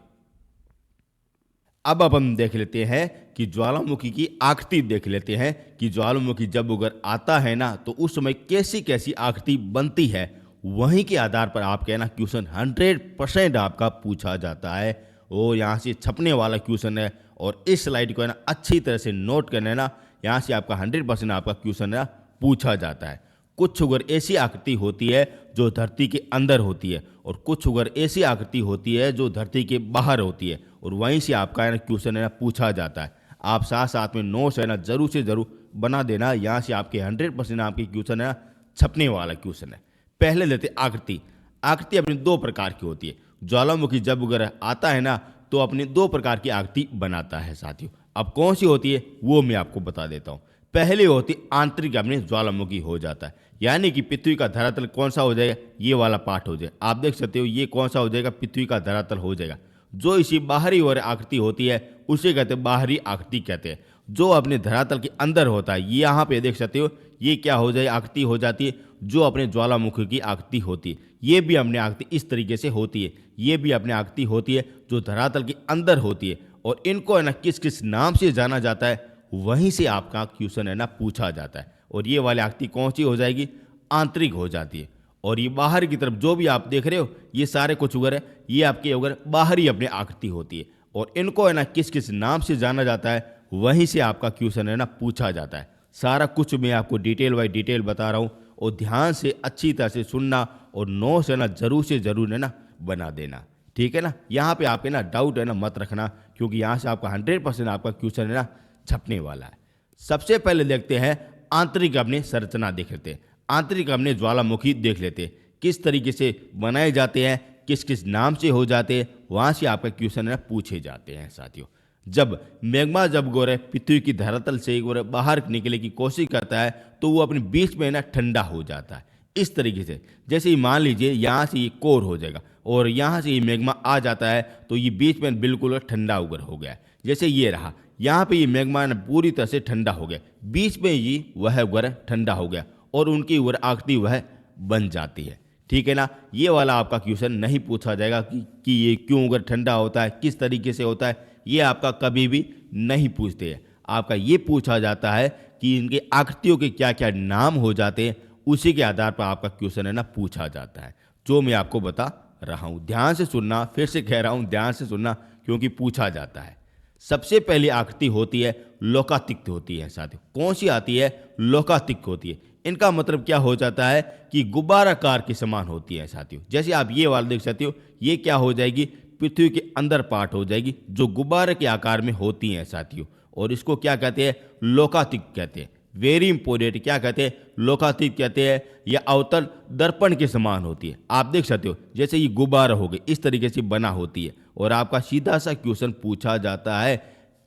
अब अपन देख लेते हैं कि ज्वालामुखी की आकृति देख लेते हैं कि ज्वालामुखी जब उगर आता है ना तो उस समय कैसी कैसी आकृति बनती है। वहीं के आधार पर आपका ना क्वेश्चन 100% आपका पूछा जाता है। वो यहाँ से छपने वाला क्वेश्चन है और इस स्लाइड को है ना अच्छी तरह से नोट करना है ना, यहाँ से आपका 100% आपका क्वेश्चन है ना पूछा जाता है। कुछ उगर ऐसी आकृति होती है जो धरती के अंदर होती है और कुछ उगर ऐसी आकृति होती है जो धरती के बाहर होती है, और वहीं से आपका है ना क्वेश्चन है ना पूछा जाता है। आप साथ साथ में नोट्स है ना जरूर से जरूर बना देना, यहाँ से आपके 100% आपके क्वेश्चन है ना छपने वाला क्वेश्चन है। पहले लेते आकृति। आकृति अपनी दो प्रकार की होती है। ज्वालामुखी जब उगर आता है ना तो अपनी दो प्रकार की आकृति बनाता है साथियों। अब कौन सी होती है वो मैं आपको बता देता हूँ। पहली होती आंतरिक अपने ज्वालामुखी हो जाता है, यानी कि पृथ्वी का धरातल कौन सा हो जाएगा, ये वाला पार्ट हो जाएगा। आप देख सकते हो ये कौन सा हो जाएगा, पृथ्वी का धरातल हो जाएगा। जो इसी बाहरी ओर आकृति होती है उसे कहते हैं बाहरी आकृति कहते हैं। जो अपने धरातल के अंदर होता है, ये यहाँ पे देख सकते हो ये क्या हो जाए, आकृति हो जाती है जो अपने ज्वालामुखी की आकृति होती है। ये भी अपने आकृति इस तरीके से होती है, ये भी अपने आकृति होती है जो धरातल के अंदर होती है। और इनको है ना किस किस नाम से जाना जाता है, वहीं से आपका क्वेश्चन है ना पूछा जाता है। और ये वाली आकृति कौन सी हो जाएगी, आंतरिक हो जाती है। और ये बाहर की तरफ जो भी आप देख रहे हो ये सारे कुछ उगर है, ये आपके उगर बाहरी अपनी आकृति होती है। और इनको है ना किस किस नाम से जाना जाता है, वहीं से आपका क्वेश्चन है ना पूछा जाता है। सारा कुछ मैं आपको डिटेल बाई डिटेल बता रहा हूँ, और ध्यान से अच्छी तरह से सुनना और नोट्स है ना जरूर से जरूर है ना बना देना, ठीक है ना। यहाँ पे आपके ना डाउट है ना मत रखना, क्योंकि यहाँ से आपका 100% आपका क्वेश्चन है ना छपने वाला है। सबसे पहले देखते हैं आंतरिक अपने संरचना देख लेते हैं। आंतरिक अपने ज्वालामुखी देख लेते हैं किस तरीके से बनाए जाते हैं, किस किस नाम से हो जाते हैं, वहाँ से आपका क्वेश्चन है पूछे जाते हैं साथियों। जब मैग्मा जब गोरे पृथ्वी की धरातल से गोरे बाहर निकलने की कोशिश करता है तो वो अपने बीच में ना ठंडा हो जाता है इस तरीके से। जैसे ही मान लीजिए यहाँ से ये कोर हो जाएगा और यहाँ से ये मैग्मा आ जाता है तो ये बीच में बिल्कुल ठंडा उगर हो गया। जैसे ये रहा, यहाँ पे ये मैग्मा पूरी तरह से ठंडा हो गया, बीच में ये वह उगर ठंडा हो गया और उनकी उगर आकृति वह बन जाती है, ठीक है ना। ये वाला आपका क्वेश्चन नहीं पूछा जाएगा कि ये क्यों उगर ठंडा होता है, किस तरीके से होता है, ये आपका कभी भी नहीं पूछते हैं। आपका ये पूछा जाता है कि इनके आकृतियों के क्या क्या नाम हो जाते हैं, उसी के आधार पर आपका क्वेश्चन है ना पूछा जाता है, जो मैं आपको बता रहा हूँ। ध्यान से सुनना, फिर से कह रहा हूँ ध्यान से सुनना, क्योंकि पूछा जाता है। सबसे पहली आकृति होती है लोकातिक्त होती है साथियों। कौन सी आती है, लोकातिक्त होती है। इनका मतलब क्या हो जाता है कि गुब्बाराकार के समान होती है साथियों। जैसे आप ये वाला देख सकते हो, ये क्या हो जाएगी, पृथ्वी के अंदर पार्ट हो जाएगी जो गुब्बारे के आकार में होती हैं साथियों। और इसको क्या कहते हैं, लोकातिक्त कहते हैं। वेरी इंपोर्टेंट, क्या कहते हैं, लोकातिक्त कहते हैं। यह अवतल दर्पण के समान होती है। आप देख सकते हो जैसे ये गुब्बारा हो गए इस तरीके से बना होती है। और आपका सीधा सा क्वेश्चन पूछा जाता है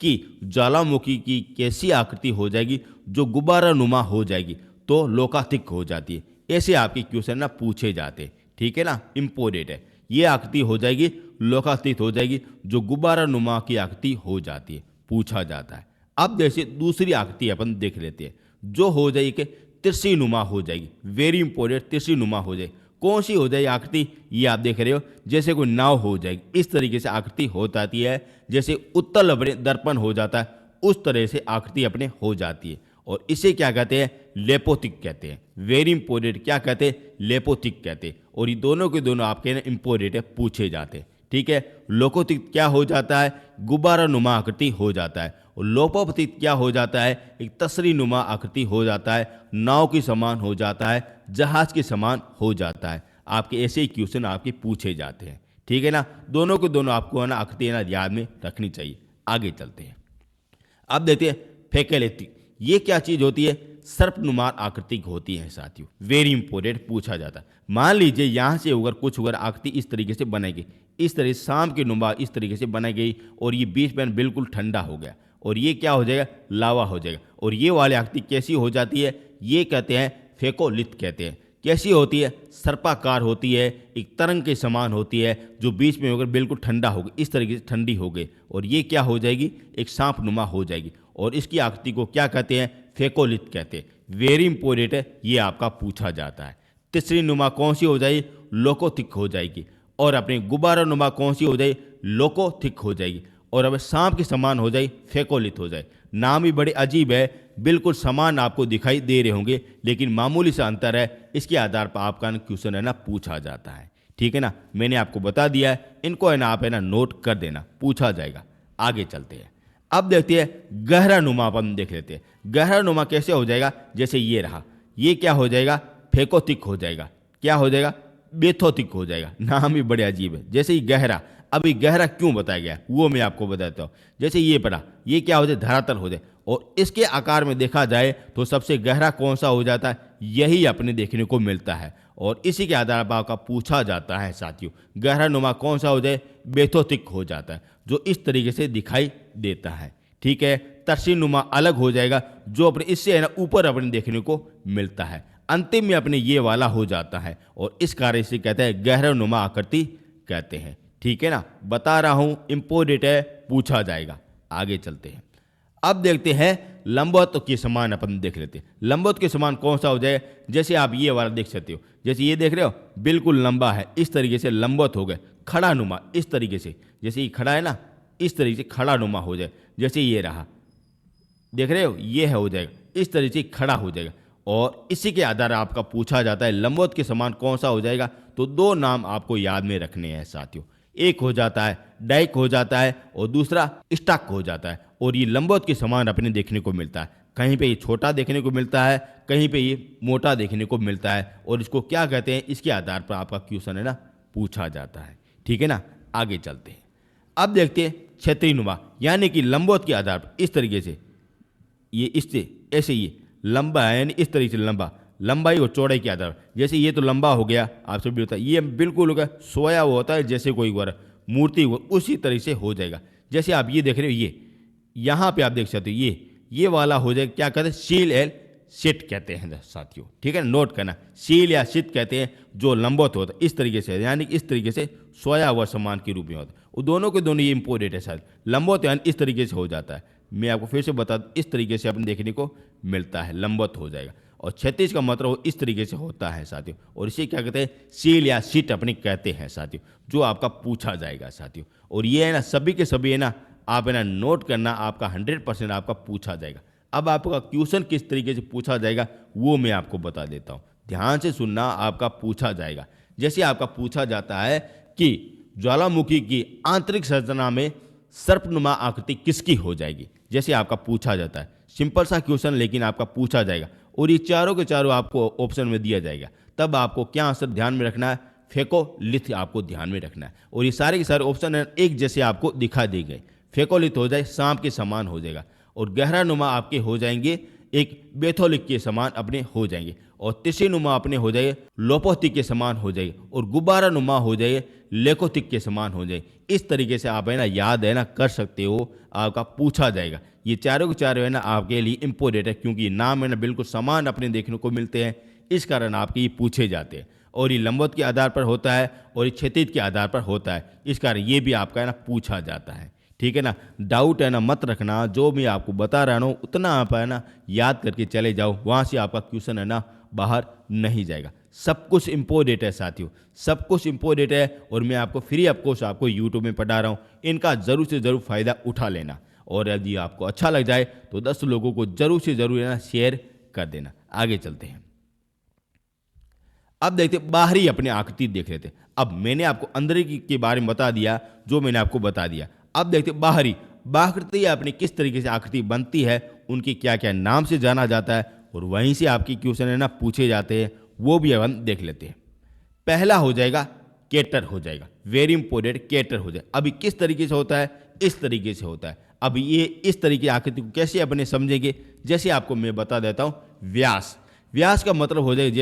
कि ज्वालामुखी की कैसी आकृति हो जाएगी जो गुब्बारा नुमा हो जाएगी, तो लोकातिक्त हो जाती है। ऐसे आपके क्वेश्चन ना पूछे जाते हैं, ठीक है ना, इंपोर्टेंट है। ये आकृति हो जाएगी लोकातीत हो जाएगी जो गुब्बारा नुमा की आकृति हो जाती है, पूछा जाता है। अब जैसे दूसरी आकृति अपन देख लेते हैं जो हो जाएगी कि तिरछी नुमा हो जाएगी। वेरी इंपोर्टेंट, तिरछी नुमा हो जाएगी। कौन सी हो जाएगी आकृति, ये आप देख रहे हो, जैसे कोई नाव हो जाएगी इस तरीके से आकृति हो जाती है। जैसे उत्तल अपने दर्पण हो जाता है उस तरह से आकृति अपने हो जाती है। और इसे क्या कहते हैं, लेपोतिक कहते हैं। वेरी इंपोर्टेंट, क्या कहते हैं, लेपोतिक कहते हैं। और ये दोनों के दोनों आपके ना इंपोर्टेंट है, पूछे जाते हैं, ठीक है। लोकोतिक क्या हो जाता है, गुब्बारा नुमा आकृति हो जाता है। और लोपोपतिक क्या हो जाता है, एक तसरी नुमा आकृति हो जाता है, नाव के समान हो जाता है, जहाज के समान हो जाता है। आपके ऐसे ही क्वेश्चन आपके पूछे जाते हैं, ठीक है ना। दोनों के दोनों आपको है ना आकृति ना याद में रखनी चाहिए। आगे चलते हैं। अब देखते हैं फैकेलेटी। ये क्या चीज़ होती है, सर्पनुमा आकृति की होती है साथियों। वेरी इंपॉर्टेंट पूछा जाता है। मान लीजिए यहाँ से अगर आकृति इस तरीके से बनाई गई, इस तरह सांप की नुमा इस तरीके से बनाई गई और ये बीच में बिल्कुल ठंडा हो गया और ये क्या हो जाएगा, लावा हो जाएगा। और ये वाली आकृति कैसी हो जाती है, ये कहते हैं फेकोलिथ कहते हैं। कैसी होती है, सर्पाकार होती है, एक तरंग के समान होती है, जो बीच में होकर बिल्कुल ठंडा हो गई, इस तरीके से ठंडी हो गई और ये क्या हो जाएगी, एक सांप नुमा हो जाएगी। और इसकी आकृति को क्या कहते हैं, फेकोलिथ कहते हैं। वेरी इंपॉर्टेंट है, ये आपका पूछा जाता है। तीसरी नुमा कौन सी हो जाएगी, लोकोथिक हो जाएगी। और अपनी गुब्बारा नुमा कौन सी हो जाएगी, लोकोथिक हो जाएगी। और अब सांप के समान हो जाए, फेकोलिथ हो जाए। नाम भी बड़े अजीब है, बिल्कुल समान आपको दिखाई दे रहे होंगे, लेकिन मामूली सा अंतर है। इसके आधार पर आपका क्वेश्चन है ना पूछा जाता है। ठीक है ना, मैंने आपको बता दिया है, इनको है ना आप है ना नोट कर देना, पूछा जाएगा। आगे चलते हैं, अब देखते हैं गहरा नुमा। अपन देख लेते हैं गहरा नुमा कैसे हो जाएगा। जैसे ये रहा, ये क्या हो जाएगा, फेकोथिक हो जाएगा। क्या हो जाएगा, बेथोथिक हो जाएगा। नाम भी बड़े अजीब है। जैसे ही गहरा, अभी गहरा क्यों बताया गया वो मैं आपको बताता हूँ। जैसे ये पड़ा, ये क्या हो जाए, धरातल हो जाए। और इसके आकार में देखा जाए तो सबसे गहरा कौन सा हो जाता है, यही अपने देखने को मिलता है। और इसी के आधार पर आपका पूछा जाता है साथियों, गहरा नुमा कौन सा हो जाए, बेथोथिक हो जाता है, जो इस तरीके से दिखाई देता है। ठीक है, तरसी नुमा अलग हो जाएगा, जो अपने इससे है ना ऊपर अपने देखने को मिलता है। अंतिम में अपने ये वाला हो जाता है और इस कार्य से कहते हैं गहरा नुमा आकृति कहते हैं। ठीक है ना, बता रहा हूं, इंपोर्टेंट है, पूछा जाएगा। आगे चलते हैं, अब देखते हैं लंबवत के समान। अपन देख लेते हैं लंबवत के समान कौन सा हो जाए। जैसे आप ये वाला देख सकते हो, जैसे ये देख रहे हो बिल्कुल लंबा है, इस तरीके से लंबवत हो गए। खड़ा नुमा इस तरीके से, जैसे ये खड़ा है ना, इस तरीके से खड़ा नुमा हो जाए। जैसे ये रहा, देख रहे हो, ये है हो जाएगा, इस तरीके से खड़ा हो जाएगा। और इसी के आधार आपका पूछा जाता है लंबवत के समान कौन सा हो जाएगा। तो दो नाम आपको याद में रखने हैं साथियों, एक हो जाता है डाइक हो जाता है और दूसरा स्टाक हो जाता है। और ये लंबवत के समान अपने देखने को मिलता है, कहीं पे ये छोटा देखने को मिलता है, कहीं पे ये मोटा देखने को मिलता है। और इसको क्या कहते हैं, इसके आधार पर आपका क्वेश्चन है ना पूछा जाता है। ठीक है ना, आगे चलते हैं, अब देखते हैं क्षत्रिय नुमा, यानी कि लंबवत के आधार पर इस तरीके से, ये इससे ऐसे ये लंबा है, यानी इस तरीके से लंबा, लंबाई और चौड़ाई के आधार पर। जैसे ये तो लंबा हो गया, आपसे भी होता है, ये बिल्कुल होगा सोया हुआ होता है, जैसे कोई मूर्ति हो, उसी तरीके से हो जाएगा। जैसे आप ये देख रहे हो, ये यहाँ पे आप देख सकते हो, ये वाला हो जाएगा। क्या कहते हैं, शील एल सिट कहते हैं साथियों। ठीक है, नोट करना, शील या सिट कहते हैं जो लंबवत होता है इस तरीके से, यानी कि इस तरीके से सोया हुआ सामान के रूप में होता है। वो दोनों के दोनों ये इंपोर्टेंट है शायद। लंबवत यानी इस तरीके से हो जाता है, मैं आपको फिर से बता दूं, इस तरीके से अपने देखने को मिलता है, लंबवत हो जाएगा। और 36 का मतलब इस तरीके से होता है साथियों। और इसे क्या कहते हैं, सील या सीट अपने कहते हैं साथियों, जो आपका पूछा जाएगा साथियों। और ये है ना सभी के सभी है ना, आप है ना नोट करना, आपका 100% आपका पूछा जाएगा। अब आपका क्वेश्चन किस तरीके से पूछा जाएगा वो मैं आपको बता देता हूँ, ध्यान से सुनना, आपका पूछा जाएगा। जैसे आपका पूछा जाता है कि ज्वालामुखी की आंतरिक संरचना में सर्पनुमा आकृति किसकी हो जाएगी। जैसे आपका पूछा जाता है, सिंपल सा क्वेश्चन, लेकिन आपका पूछा जाएगा और ये चारों के चारों आपको ऑप्शन में दिया जाएगा। तब आपको क्या आंसर ध्यान में रखना है, फेकोलिथ आपको ध्यान में रखना है। और ये सारे के सारे ऑप्शन है एक जैसे आपको दिखा दिए गए। फेकोलिथ हो जाए, सांप के समान हो जाएगा। और गहरा नुमा आपके हो जाएंगे एक बेथोलिक के समान अपने हो जाएंगे। और तिशी नुमा अपने हो जाए लोपोथिक के समान हो जाए। और गुब्बारा नुमा हो जाए लेकोथिक के समान हो जाए। इस तरीके से आप है ना याद है ना कर सकते हो, आपका पूछा जाएगा। ये चारों के चारों है ना आपके लिए इंपोर्टेंट है, क्योंकि नाम है ना बिल्कुल समान अपने देखने को मिलते हैं, इस कारण आपके ये पूछे जाते हैं। और ये लंबवत के आधार पर होता है और ये क्षैतिज के आधार पर होता है, इस कारण ये भी आपका है ना पूछा जाता है। ठीक है ना, डाउट है ना मत रखना, जो मैं आपको बता रहा हूँ उतना आप है ना याद करके चले जाओ, वहाँ से आपका क्वेश्चन है ना बाहर नहीं जाएगा। सब कुछ इंपोर्टेंट है साथियों, सब कुछ इंपोर्टेंट है। और मैं आपको फ्री ऑफ कोर्स आपको यूट्यूब में पढ़ा रहा हूँ, इनका जरूर से ज़रूर फ़ायदा उठा लेना। और यदि आपको अच्छा लग जाए तो 10 लोगों को जरूर से ज़रूर है ना शेयर कर देना। आगे चलते हैं, अब देखते बाहरी अपने आकृति देख लेते। अब मैंने आपको अंदर के बारे में बता दिया, जो मैंने आपको बता दिया। अब देखते बाहरी बाकृति अपनी किस तरीके से आकृति बनती है, उनकी क्या क्या नाम से जाना जाता है, और वहीं से आपकी क्वेश्चन है ना पूछे जाते हैं, वो भी हम देख लेते हैं। पहला हो जाएगा केटर हो जाएगा, वेरी इंपॉर्टेंट, केटर हो जाएगा। अभी किस तरीके से होता है, इस तरीके से होता है। अब ये इस तरीके की आकृति को कैसे अपने समझेंगे, जैसे आपको मैं बता देता हूँ। व्यास। व्यास का मतलब हो जाएगा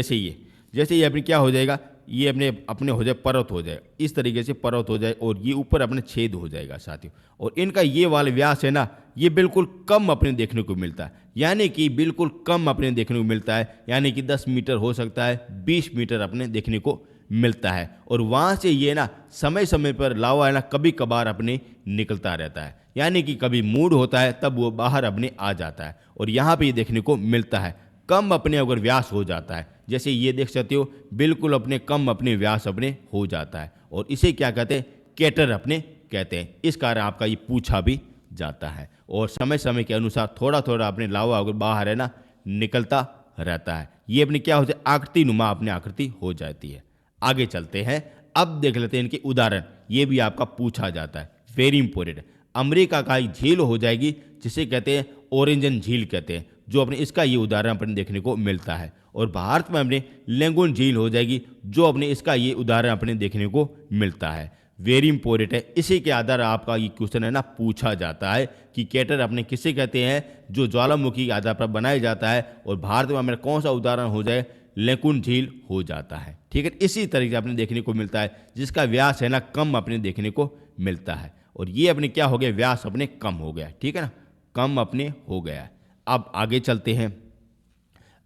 जैसे ये अपनी क्या हो जाएगा, ये अपने अपने हो जाए पर्वत हो जाए, इस तरीके से पर्वत हो जाए और ये ऊपर अपने छेद हो जाएगा साथियों। और इनका ये वाला व्यास है ना, ये बिल्कुल कम अपने देखने को मिलता है, यानी कि बिल्कुल कम अपने देखने को मिलता है, यानी कि 10 मीटर हो सकता है, 20 मीटर अपने देखने को मिलता है। और वहाँ से ये ना समय समय पर लावा है ना कभी कभार अपने निकलता रहता है, यानी कि कभी मूड होता है तब वो बाहर अपने आ जाता है और यहाँ पे ये देखने को मिलता है। कम अपने अगर व्यास हो जाता है, जैसे ये देख सकते हो, बिल्कुल अपने कम अपने व्यास अपने हो जाता है और इसे क्या कहते हैं, केटर अपने कहते हैं। इस कारण आपका ये पूछा भी जाता है और समय समय के अनुसार थोड़ा थोड़ा अपने लावा अगर बाहर है ना निकलता रहता है। ये अपनी क्या होती है, आकृति नुमा अपनी आकृति हो जाती है। आगे चलते हैं, अब देख लेते हैं इनके उदाहरण। ये भी आपका पूछा जाता है, वेरी इंपॉर्टेंट। अमेरिका का एक झील हो जाएगी जिसे कहते हैं ओरेंजन झील कहते हैं, जो अपने इसका ये उदाहरण अपने देखने को मिलता है। और भारत में अपने लेंगुन झील हो जाएगी, जो अपने इसका ये उदाहरण अपने देखने को मिलता है। वेरी इंपॉर्टेंट है, इसी के आधार आपका ये क्वेश्चन है ना पूछा जाता है कि केटर अपने किसे कहते हैं, जो ज्वालामुखी के आधार पर बनाया जाता है। और भारत में हमारा कौन सा उदाहरण हो जाए, लेकुन झील हो जाता है। ठीक है, इसी तरीके से अपने देखने को मिलता है, जिसका व्यास है ना कम अपने देखने को मिलता है। और ये अपने क्या हो गया, व्यास अपने कम हो गया, ठीक है ना, कम अपने हो गया। अब आगे चलते हैं,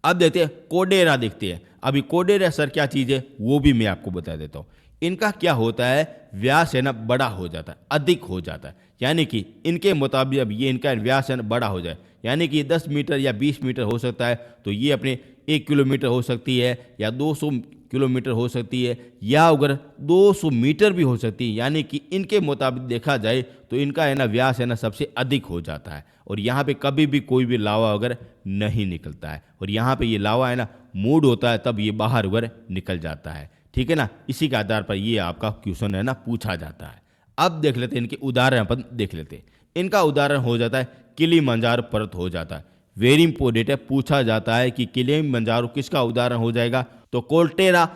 अब देखते हैं कोडेरा देखते हैं। अभी कोडेरा सर क्या चीज़ है वो भी मैं आपको बता देता हूँ। इनका क्या होता है, व्यास है ना बड़ा हो जाता है, अधिक हो जाता है, यानी कि इनके मुताबिक अब ये इनका व्यास है ना बड़ा हो जाए, यानी कि 10 मीटर या 20 मीटर हो सकता है, तो ये अपने 1 किलोमीटर हो सकती है या 200 किलोमीटर हो सकती है, या अगर 200 मीटर भी हो सकती है, यानी कि इनके मुताबिक देखा जाए तो इनका है ना व्यास है ना सबसे अधिक हो जाता है। और यहाँ पे कभी भी कोई भी लावा वगैरह नहीं निकलता है, और यहाँ पे ये लावा है ना मूड होता है तब ये बाहर वगैरह निकल जाता है, ठीक है ना। इसी के आधार पर ये आपका क्वेश्चन है ना पूछा जाता है। अब देख लेते हैं इनके उदाहरण, अपन देख लेते हैं। इनका उदाहरण हो जाता है किलिमंजारो पर्वत हो जाता है। वेरी इंपॉर्टेंट है, पूछा जाता है कि किलिमंजारो किसका उदाहरण हो जाएगा, तो कोल्टेरा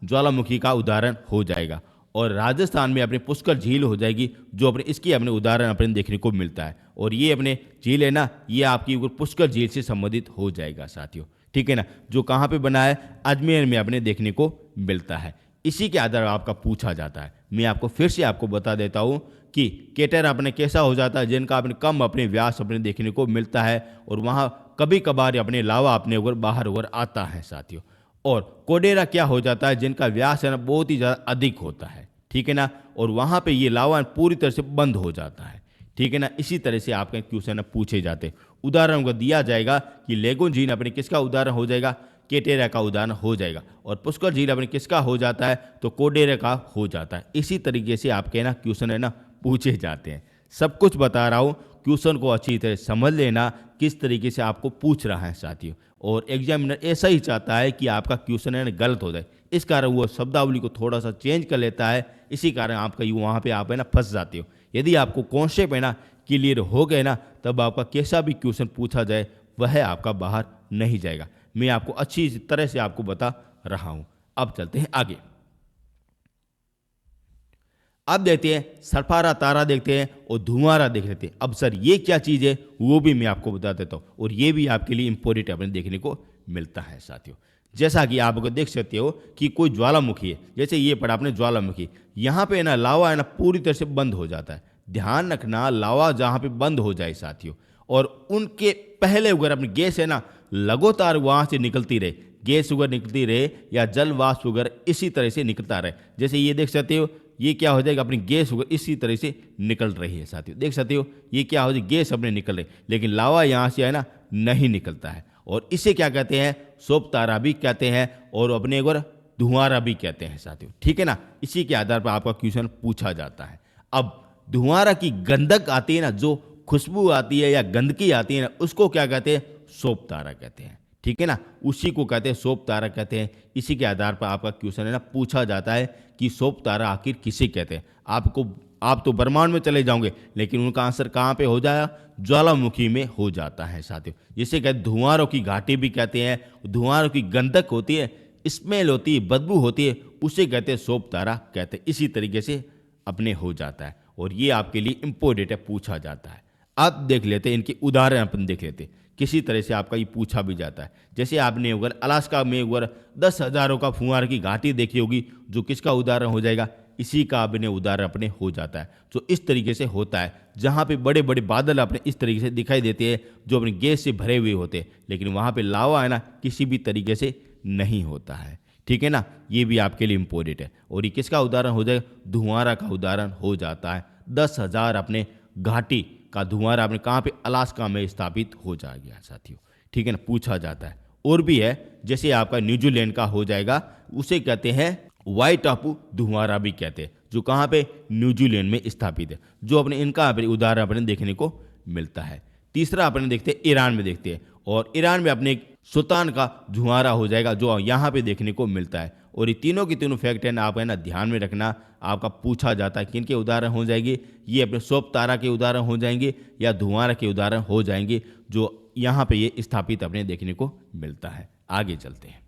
ज्वालामुखी का उदाहरण हो जाएगा। और राजस्थान में अपने पुष्कर झील हो जाएगी, जो अपने इसकी अपने उदाहरण अपने देखने को मिलता है। और ये अपने झील है ना, ये आपकी पुष्कर झील से संबंधित हो जाएगा साथियों, ठीक है ना, जो कहाँ पे बना है, अजमेर में अपने देखने को मिलता है। इसी के आधार आपका पूछा जाता है। मैं आपको फिर से आपको बता देता हूँ कि केटर अपने कैसा हो जाता है, जिनका अपने कम अपने व्यास अपने देखने को मिलता है, और वहाँ कभी कभार अपने लावा अपने ऊपर बाहर ओवर आता है साथियों। और कोडेरा क्या हो जाता है, जिनका व्यास है ना बहुत ही ज़्यादा अधिक होता है, ठीक है ना, और वहाँ पे ये लावा पूरी तरह से बंद हो जाता है, ठीक है ना। इसी तरह से आपके क्वेश्चन पूछे जाते हैं। उदाहरण को दिया जाएगा कि लेगुन झील अपने किसका उदाहरण हो जाएगा, केटेरा का उदाहरण हो जाएगा। और पुष्कर झील अपने किसका हो जाता है, तो कोडेरा का हो जाता है। इसी तरीके से आपके ना क्वेश्चन है ना पूछे जाते हैं। सब कुछ बता रहा हूँ, क्वेश्चन को अच्छी तरह समझ लेना किस तरीके से आपको पूछ रहा है साथियों। और एग्जामिनर ऐसा ही चाहता है कि आपका क्वेश्चन है ना गलत हो जाए, इस कारण वो शब्दावली को थोड़ा सा चेंज कर लेता है। इसी कारण आपका वहाँ पे आप है ना फंस जाते हो। यदि आपको कॉन्सेप्ट है ना क्लियर हो गए ना, तब आपका कैसा भी क्वेश्चन पूछा जाए वह आपका बाहर नहीं जाएगा। मैं आपको अच्छी तरह से आपको बता रहा हूँ। अब चलते हैं आगे। अब देखते हैं सरफारा तारा देखते हैं और धुआंरा देख लेते हैं। अब सर ये क्या चीज़ है वो भी मैं आपको बता देता हूँ, और ये भी आपके लिए इंपॉर्टेंट अपने देखने को मिलता है साथियों। जैसा कि आप देख सकते हो कि कोई ज्वालामुखी है, जैसे ये पड़ा आपने ज्वालामुखी, यहाँ पे ना लावा है ना पूरी तरह से बंद हो जाता है। ध्यान रखना, लावा जहाँ पे बंद हो जाए साथियों, और उनके पहले अगर अपनी गैस है ना लगातार वहाँ से निकलती रहे, गैस वगैरह निकलती रहे या जल वाष्प वगैरह इसी तरह से निकलता रहे। जैसे ये देख सकते हो, ये क्या हो जाएगा, अपनी गैस वगैरह इसी तरह से निकल रही है साथियों। देख सकते हो ये क्या हो जाए, गैस अपने निकल रही, लेकिन लावा यहाँ से है ना नहीं निकलता है। और इसे क्या कहते हैं, सोप तारा भी कहते हैं, और अपने एक बार धुआंरा भी कहते हैं साथियों, ठीक है ना। इसी के आधार पर आपका क्वेश्चन पूछा जाता है। अब धुआंरा की गंधक आती है ना, जो खुशबू आती है या गंदगी आती है ना, उसको क्या कहते हैं, सोप तारा कहते हैं, ठीक है ना। उसी को कहते हैं सोप तारा कहते हैं। इसी के आधार पर आपका क्वेश्चन है ना पूछा जाता है कि सोप तारा आखिर किसे कहते हैं। आप तो ब्रह्मांड में चले जाओगे, लेकिन उनका आंसर कहाँ पे हो जाएगा, ज्वालामुखी में हो जाता है साथियों। जिसे कहते धुआंरों की घाटी भी कहते हैं, धुआंरों की गंधक होती है, स्मेल होती है, बदबू होती है, उसे कहते हैं सोप तारा कहते हैं। इसी तरीके से अपने हो जाता है, और ये आपके लिए इम्पोर्टेंट है, पूछा जाता है। अब देख लेते हैं इनके उदाहरण, अपन देख लेते हैं किसी तरह से आपका ये पूछा भी जाता है। जैसे आपने अगर अलास्का में अगर 10,000 का फुहार की घाटी देखी होगी, जो किसका उदाहरण हो जाएगा, इसी का अपने उदाहरण अपने हो जाता है। जो इस तरीके से होता है, जहाँ पे बड़े बड़े बादल अपने इस तरीके से दिखाई देते हैं जो अपने गैस से भरे हुए होते हैं, लेकिन वहाँ पे लावा है ना किसी भी तरीके से नहीं होता है। ठीक है ना, ये भी आपके लिए इम्पोर्टेंट है। और ये किसका उदाहरण हो जाएगा, धुआंरा का उदाहरण हो जाता है। 10,000 अपने घाटी का धुआंरा अपने कहाँ पे, अलास्का में स्थापित हो जाएगा साथियों। ठीक है ना, पूछा जाता है। और भी है, जैसे आपका न्यूजीलैंड का हो जाएगा, उसे कहते हैं वाइट टापू धुआंरा भी कहते हैं, जो कहाँ पे, न्यूजीलैंड में स्थापित है। जो अपने इनका अपने उदाहरण अपने देखने को मिलता है। तीसरा अपने देखते हैं ईरान में देखते हैं, और ईरान में अपने एक सुल्तान का धुआंरा हो जाएगा जो यहाँ पे देखने को मिलता है। और ये तीनों की तीनों फैक्ट है ना, आप है ना ध्यान में रखना, आपका पूछा जाता है किन के उदाहरण हो जाएंगे, ये अपने सोप तारा के उदाहरण हो जाएंगे या धुआंरा के उदाहरण हो जाएंगे, जो यहाँ पे ये स्थापित अपने देखने को मिलता है। आगे चलते हैं,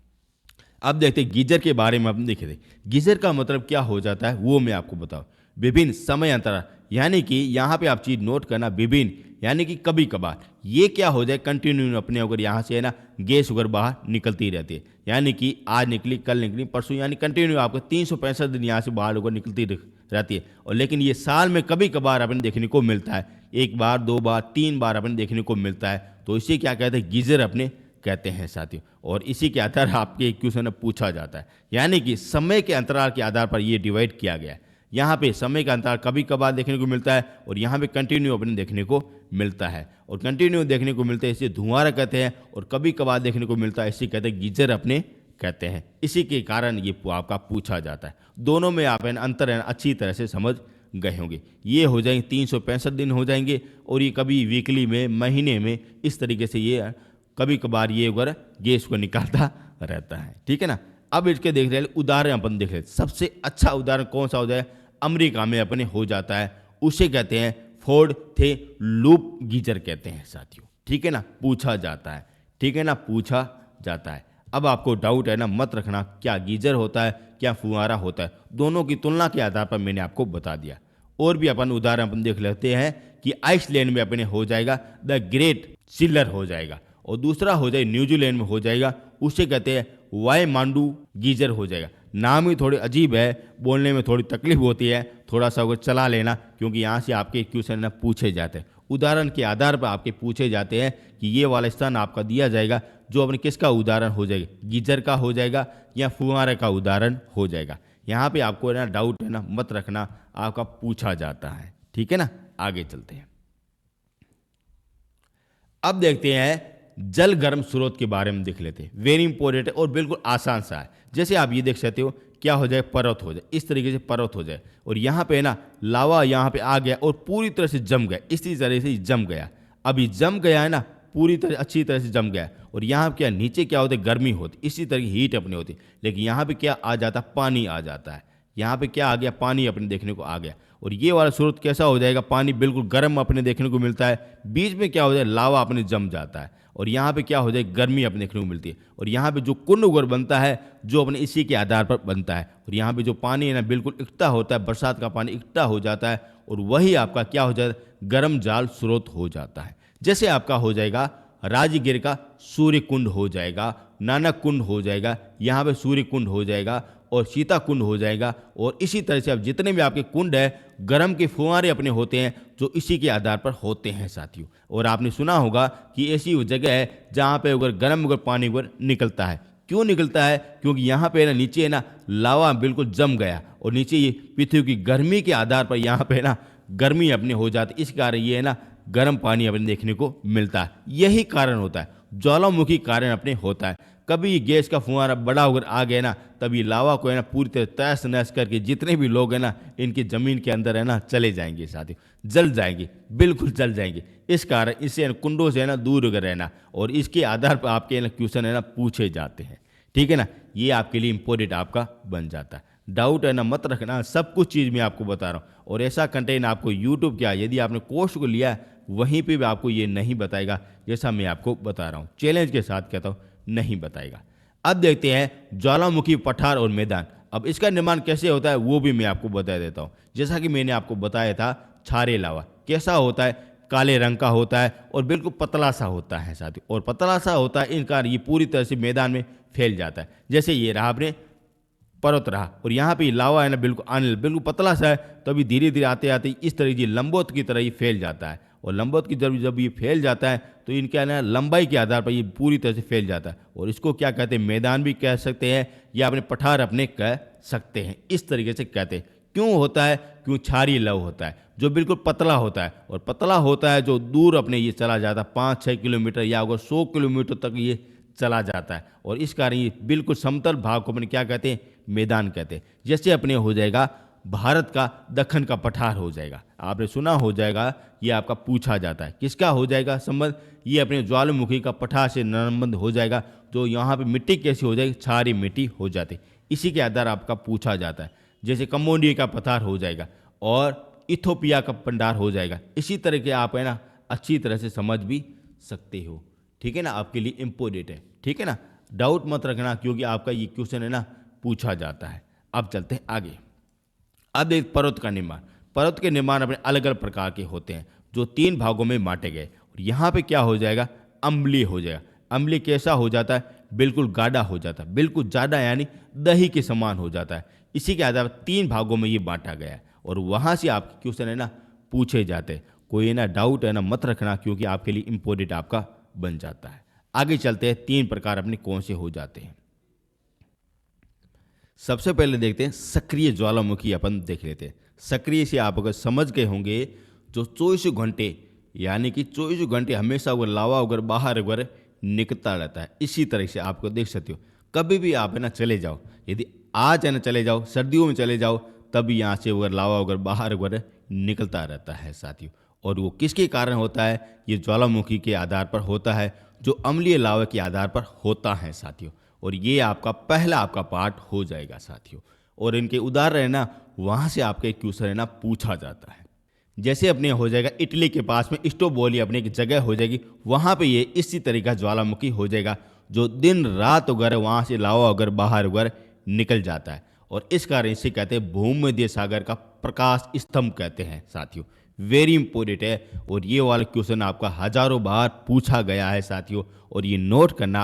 अब देखते हैं गीजर के बारे में। हम देखे थे गीजर का मतलब क्या हो जाता है, वो मैं आपको बताऊं। विभिन्न समय अंतराल, यानी कि यहाँ पे आप चीज़ नोट करना, विभिन्न यानी कि कभी कभार। ये क्या हो जाए, कंटिन्यू अपने अगर यहाँ से है ना गैस अगर बाहर निकलती रहती है, यानी कि आज निकली कल निकली परसों, यानी कंटिन्यू आपको 365 दिन यहाँ से बाहर होकर निकलती रहती है। और लेकिन ये साल में कभी कभार अपने देखने को मिलता है, एक बार, दो बार, तीन बार अपने देखने को मिलता है। तो इसे क्या कहते हैं, गीजर अपने कहते हैं साथियों। और इसी के आधार आपके क्वेश्चन पूछा जाता है, यानी कि समय के अंतराल के आधार पर ये डिवाइड किया गया है। यहाँ पे समय का अंतराल कभी कभार देखने को मिलता है, और यहाँ पे कंटिन्यू अपने देखने को मिलता है। और कंटिन्यू देखने को मिलता है इसे धुआंरा कहते हैं, और कभी कभार देखने को मिलता है इसे कहते हैं गीजर अपने कहते हैं। इसी के कारण ये आपका पूछा जाता है। दोनों में आप अंतर अच्छी तरह से समझ गए होंगे। ये हो जाएंगे 365 दिन हो जाएंगे, और ये कभी वीकली में, महीने में, इस तरीके से ये कभी कभार ये अगर गैस को निकालता रहता है। ठीक है ना, अब इसके देख रहे उदाहरण अपन देख रहे। सबसे अच्छा उदाहरण कौन सा हो जाए, अमेरिका में अपने हो जाता है, उसे कहते हैं फोर्ड थे लूप गीजर कहते हैं साथियों। ठीक है ना, पूछा जाता है। ठीक है ना, पूछा जाता है। अब आपको डाउट है ना, मत रखना क्या गीजर होता है क्या फुहारा होता है, दोनों की तुलना के आधार पर मैंने आपको बता दिया। और भी अपन उदाहरण अपन देख लेते हैं कि आइसलैंड में अपने हो जाएगा द ग्रेट चिल्लर हो जाएगा, और दूसरा हो जाए न्यूजीलैंड में हो जाएगा, उसे कहते हैं वाई मांडू गीजर हो जाएगा। नाम ही थोड़े अजीब है, बोलने में थोड़ी तकलीफ होती है, थोड़ा सा वो चला लेना, क्योंकि यहाँ से आपके क्वेश्चन ना पूछे जाते हैं। उदाहरण के आधार पर आपके पूछे जाते हैं कि ये वाला स्थान आपका दिया जाएगा, जो अपने किसका उदाहरण हो जाएगा, गीजर का हो जाएगा या फुहारे का उदाहरण हो जाएगा। यहाँ पे आपको ना डाउट है ना, मत रखना, आपका पूछा जाता है। ठीक है ना, आगे चलते हैं। अब देखते हैं जल गर्म स्रोत के बारे में देख लेते हैं। वेरी इंपॉर्टेंट है और बिल्कुल आसान सा है। जैसे आप ये देख सकते हो, क्या हो जाए, पर्वत हो जाए, इस तरीके से पर्वत हो जाए, और यहाँ पे ना लावा यहाँ पे आ गया और पूरी तरह से जम गया, इसी तरह से जम गया। अभी जम गया है ना, पूरी तरह अच्छी तरह से जम गया, और यहाँ क्या नीचे क्या होता है, गर्मी होती, इसी तरह की हीट अपनी होती। लेकिन यहाँ पे क्या आ जाता, पानी आ जाता है। यहाँ पे क्या आ गया, पानी अपने देखने को आ गया। और ये वाला स्रोत कैसा हो जाएगा, पानी बिल्कुल गर्म अपने देखने को मिलता है। बीच में क्या हो जाए, लावा अपने जम जाता है, और यहाँ पे क्या हो जाए, गर्मी अपने देखने को मिलती है। और यहाँ पे जो कुंड उगर बनता है, जो अपने इसी के आधार पर बनता है। और यहाँ पे जो पानी है ना, बिल्कुल इकट्ठा होता है, बरसात का पानी इकट्ठा हो जाता है, और वही आपका क्या हो जाता है, गर्म जाल स्रोत हो जाता है। जैसे आपका हो जाएगा राजगिर का सूर्य कुंड हो जाएगा, नानक कुंड हो जाएगा, यहाँ पे सूर्य कुंड हो जाएगा, और सीता कुंड हो जाएगा। और इसी तरह से अब जितने भी आपके कुंड है, गर्म के फुहारे अपने होते हैं, जो इसी के आधार पर होते हैं साथियों। और आपने सुना होगा कि ऐसी वो जगह है जहाँ पे अगर गर्म अगर पानी अगर निकलता है। क्यों निकलता है, क्योंकि यहाँ पे ना नीचे है ना लावा बिल्कुल जम गया, और नीचे ये पृथ्वी की गर्मी के आधार पर यहाँ पे ना गर्मी अपने हो जाती, इस कारण ये है ना गर्म पानी अपने देखने को मिलता है। यही कारण होता है, ज्वालामुखी कारण अपने होता है। कभी गैस का फुहारा बड़ा होकर आ गया ना, तभी लावा को है ना पूरी तरह तहस नहस करके जितने भी लोग हैं ना, इनकी ज़मीन के अंदर है ना चले जाएंगे साथियों, जल जाएंगे, बिल्कुल जल जाएंगे। इस कारण इससे कुंडों से है ना दूर होकर रहना, और इसके आधार पर आपके ना क्वेश्चन है ना पूछे जाते हैं। ठीक है ना, ये आपके लिए इंपॉर्टेंट आपका बन जाता है। डाउट है ना, मत रखना, सब कुछ चीज़ मैं आपको बता रहा हूँ। और ऐसा कंटेंट आपको यूट्यूब क्या, यदि आपने कोर्स को लिया है, वहीं पे भी आपको ये नहीं बताएगा, जैसा मैं आपको बता रहा हूँ, चैलेंज के साथ कहता हूँ, नहीं बताएगा। अब देखते हैं ज्वालामुखी पठार और मैदान। अब इसका निर्माण कैसे होता है वो भी मैं आपको बता देता हूँ। जैसा कि मैंने आपको बताया था, क्षारीय लावा कैसा होता है, काले रंग का होता है और बिल्कुल पतला सा होता है साथियों, और पतला सा होता है इनका ये पूरी तरह से मैदान में फैल जाता है। जैसे ये रहा आपने पर्वत रहा और यहाँ पे लावा है ना बिल्कुल अनिल बिल्कुल पतला सा है, तो अभी धीरे धीरे आते आते इस तरह ये लंबवत की तरह ये फैल जाता है, और लंबवत की जब जब ये फैल जाता है तो इनके ना लंबाई के आधार पर ये पूरी तरह से फैल जाता है, और इसको क्या कहते हैं, मैदान भी कह सकते हैं या अपने पठार अपने कह सकते हैं। इस तरीके से कहते हैं। क्यों होता है, क्यों क्षारीय लव होता है जो बिल्कुल पतला होता है, और पतला होता है जो दूर अपने ये चला जाता है 5-6 किलोमीटर या अगर 100 किलोमीटर तक ये चला जाता है, और इस कारण ये बिल्कुल समतल भाग को अपने क्या कहते हैं, मैदान कहते हैं। जैसे अपने हो जाएगा भारत का दक्खन का पठार हो जाएगा, आपने सुना हो जाएगा, ये आपका पूछा जाता है किसका हो जाएगा संबंध, ये अपने ज्वालामुखी का पठार से संबंध हो जाएगा, जो यहाँ पे मिट्टी कैसी हो जाएगी, क्षारीय मिट्टी हो जाती, इसी के आधार आपका पूछा जाता है। जैसे कंबोडिया का पठार हो जाएगा और इथोपिया का भंडार हो जाएगा। इसी तरह के आप है ना अच्छी तरह से समझ भी सकते हो, ठीक है ना, आपके लिए इम्पोर्टेंट है, ठीक है ना, डाउट मत रखना क्योंकि आपका ये क्वेश्चन है ना पूछा जाता है। अब चलते हैं आगे। अब एक पर्वत का निर्माण, पर्वत के निर्माण अपने अलग अलग प्रकार के होते हैं जो 3 भागों में बांटे गए, और यहाँ पे क्या हो जाएगा, अम्लीय हो जाएगा। अम्लीय कैसा हो जाता है, बिल्कुल गाढ़ा हो जाता है, बिल्कुल ज़्यादा यानी दही के समान हो जाता है। इसी के आधार पर 3 भागों में ये बांटा गया है, और वहाँ से आपके क्वेश्चन है ना पूछे जाते हैं। कोई है ना डाउट है ना मत रखना क्योंकि आपके लिए इम्पोर्टेंट आपका बन जाता है। आगे चलते हैं, 3 प्रकार अपने कौन से हो जाते हैं। सबसे पहले देखते हैं सक्रिय ज्वालामुखी, अपन देख लेते हैं। सक्रिय से आप अगर समझ गए होंगे जो 24 घंटे यानी कि 24 घंटे हमेशा अगर लावा अगर बाहर अगर निकलता रहता है, इसी तरह से आपको देख सकते हो। कभी भी आप है ना चले जाओ, यदि आज है ना चले जाओ, सर्दियों में चले जाओ, तभी यहाँ से अगर लावा अगर बाहर अगर निकलता रहता है साथियों। और वो किसके कारण होता है, ये ज्वालामुखी के आधार पर होता है, जो अम्लीय लावा के आधार पर होता है साथियों। और ये आपका पहला आपका पार्ट हो जाएगा साथियों, और इनके उदाहरण है ना वहाँ से आपके क्वेश्चन है ना पूछा जाता है। जैसे अपने हो जाएगा इटली के पास में स्टोबोली अपने की जगह हो जाएगी, वहाँ पे ये इसी तरीका ज्वालामुखी हो जाएगा जो दिन रात वगैरह वहाँ से लावा अगर बाहर वगैरह निकल जाता है, और इस कारण इसे कहते हैं भूमध्य सागर का प्रकाश स्तंभ कहते हैं साथियों। वेरी इंपॉर्टेंट है, और ये वाला क्वेश्चन आपका हजारों बार पूछा गया है साथियों, और ये नोट करना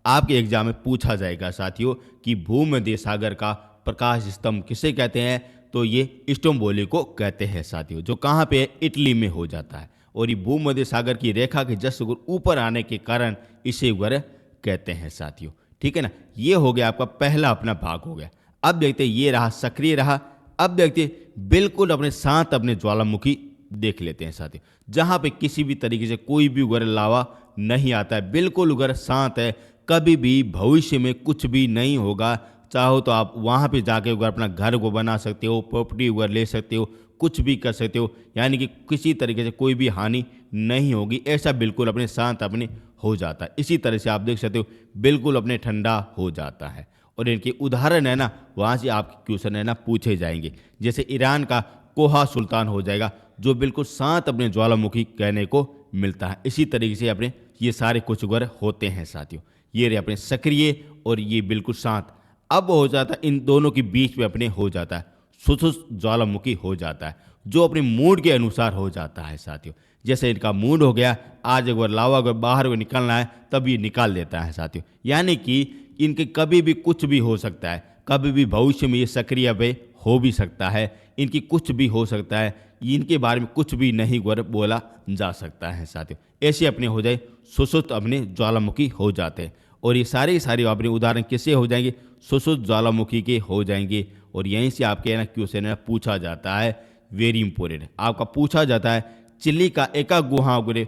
आपके एग्जाम में पूछा जाएगा साथियों कि भूमध्य सागर का प्रकाश स्तंभ किसे कहते हैं, तो ये स्टोम्बोली को कहते हैं साथियों, जो कहाँ पे है, इटली में हो जाता है। और ये भूमध्य सागर की रेखा के जस्ट ऊपर आने के कारण इसे वगैरह कहते हैं साथियों, ठीक है ना। ये हो गया आपका पहला अपना भाग हो गया। अब देखते हैं ये रहा सक्रिय रहा। अब देखते हैं बिल्कुल अपने साथ अपने ज्वालामुखी देख लेते हैं साथियों, जहाँ पे किसी भी तरीके से कोई भी उगर लावा नहीं आता है, बिल्कुल उगर शांत है, कभी भी भविष्य में कुछ भी नहीं होगा। चाहो तो आप वहाँ पे जाके उगर अपना घर को बना सकते हो, प्रॉपर्टी उगर ले सकते हो, कुछ भी कर सकते हो, यानी कि किसी तरीके से कोई भी हानि नहीं होगी। ऐसा बिल्कुल अपने शांत अपने हो जाता है। इसी तरह से आप देख सकते हो बिल्कुल अपने ठंडा हो जाता है, और इनके उदाहरण है ना वहाँ से आपके क्वेश्चन है ना पूछे जाएंगे। जैसे ईरान का कोहा सुल्तान हो जाएगा, जो बिल्कुल शांत अपने ज्वालामुखी कहने को मिलता है। इसी तरीके से अपने ये सारे कुछ उगर होते हैं साथियों। ये रहे अपने सक्रिय और ये बिल्कुल शांत। अब हो जाता है इन दोनों के बीच में अपने हो जाता है शुष्क ज्वालामुखी हो जाता है, जो अपने मूड के अनुसार हो जाता है साथियों। जैसे इनका मूड हो गया, आज अगर लावा अगर बाहर को निकलना है तब ये निकाल देता है साथियों, यानी कि इनके कभी भी कुछ भी हो सकता है, कभी भी भविष्य में ये सक्रिय पे हो भी सकता है, इनकी कुछ भी हो सकता है, इनके बारे में कुछ भी नहीं बोला जा सकता है साथियों। ऐसे अपने हो जाए सुसुप्त अपने ज्वालामुखी हो जाते हैं, और ये सारे अपने उदाहरण किससे हो जाएंगे, सुसुप्त ज्वालामुखी के हो जाएंगे। और यहीं से आपके ना क्वेश्चन है पूछा जाता है, वेरी इंपॉर्टेंट आपका पूछा जाता है चिल्ली का एका गुहा गुरे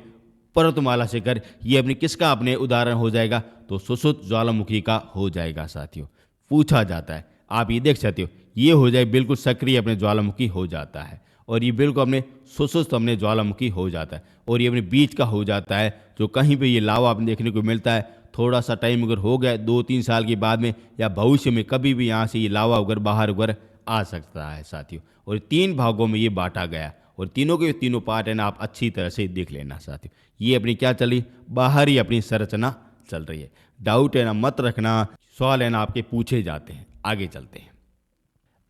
पर्वतमाला शिखर, ये अपने किसका अपने उदाहरण हो जाएगा, तो सुसुप्त ज्वालामुखी का हो जाएगा साथियों। पूछा जाता है, आप ये देख सकते हो, ये हो जाए बिल्कुल सक्रिय अपने ज्वालामुखी हो जाता है, और ये बिल्कुल अपने सुसुप्त अपने ज्वालामुखी हो जाता है, और ये अपने बीच का हो जाता है, जो कहीं पे ये लावा आपने देखने को मिलता है। थोड़ा सा टाइम अगर हो गया 2-3 साल के बाद में या भविष्य में कभी भी यहाँ से ये लावा उगर बाहर उगर आ सकता है साथियों। और 3 भागों में ये बांटा गया, और तीनों के तीनों पार्ट है ना आप अच्छी तरह से देख लेना साथियों। ये अपनी क्या चली, बाहरी अपनी संरचना चल रही है। डाउट है ना मत रखना, सवाल है ना आपके पूछे जाते हैं। आगे चलते हैं।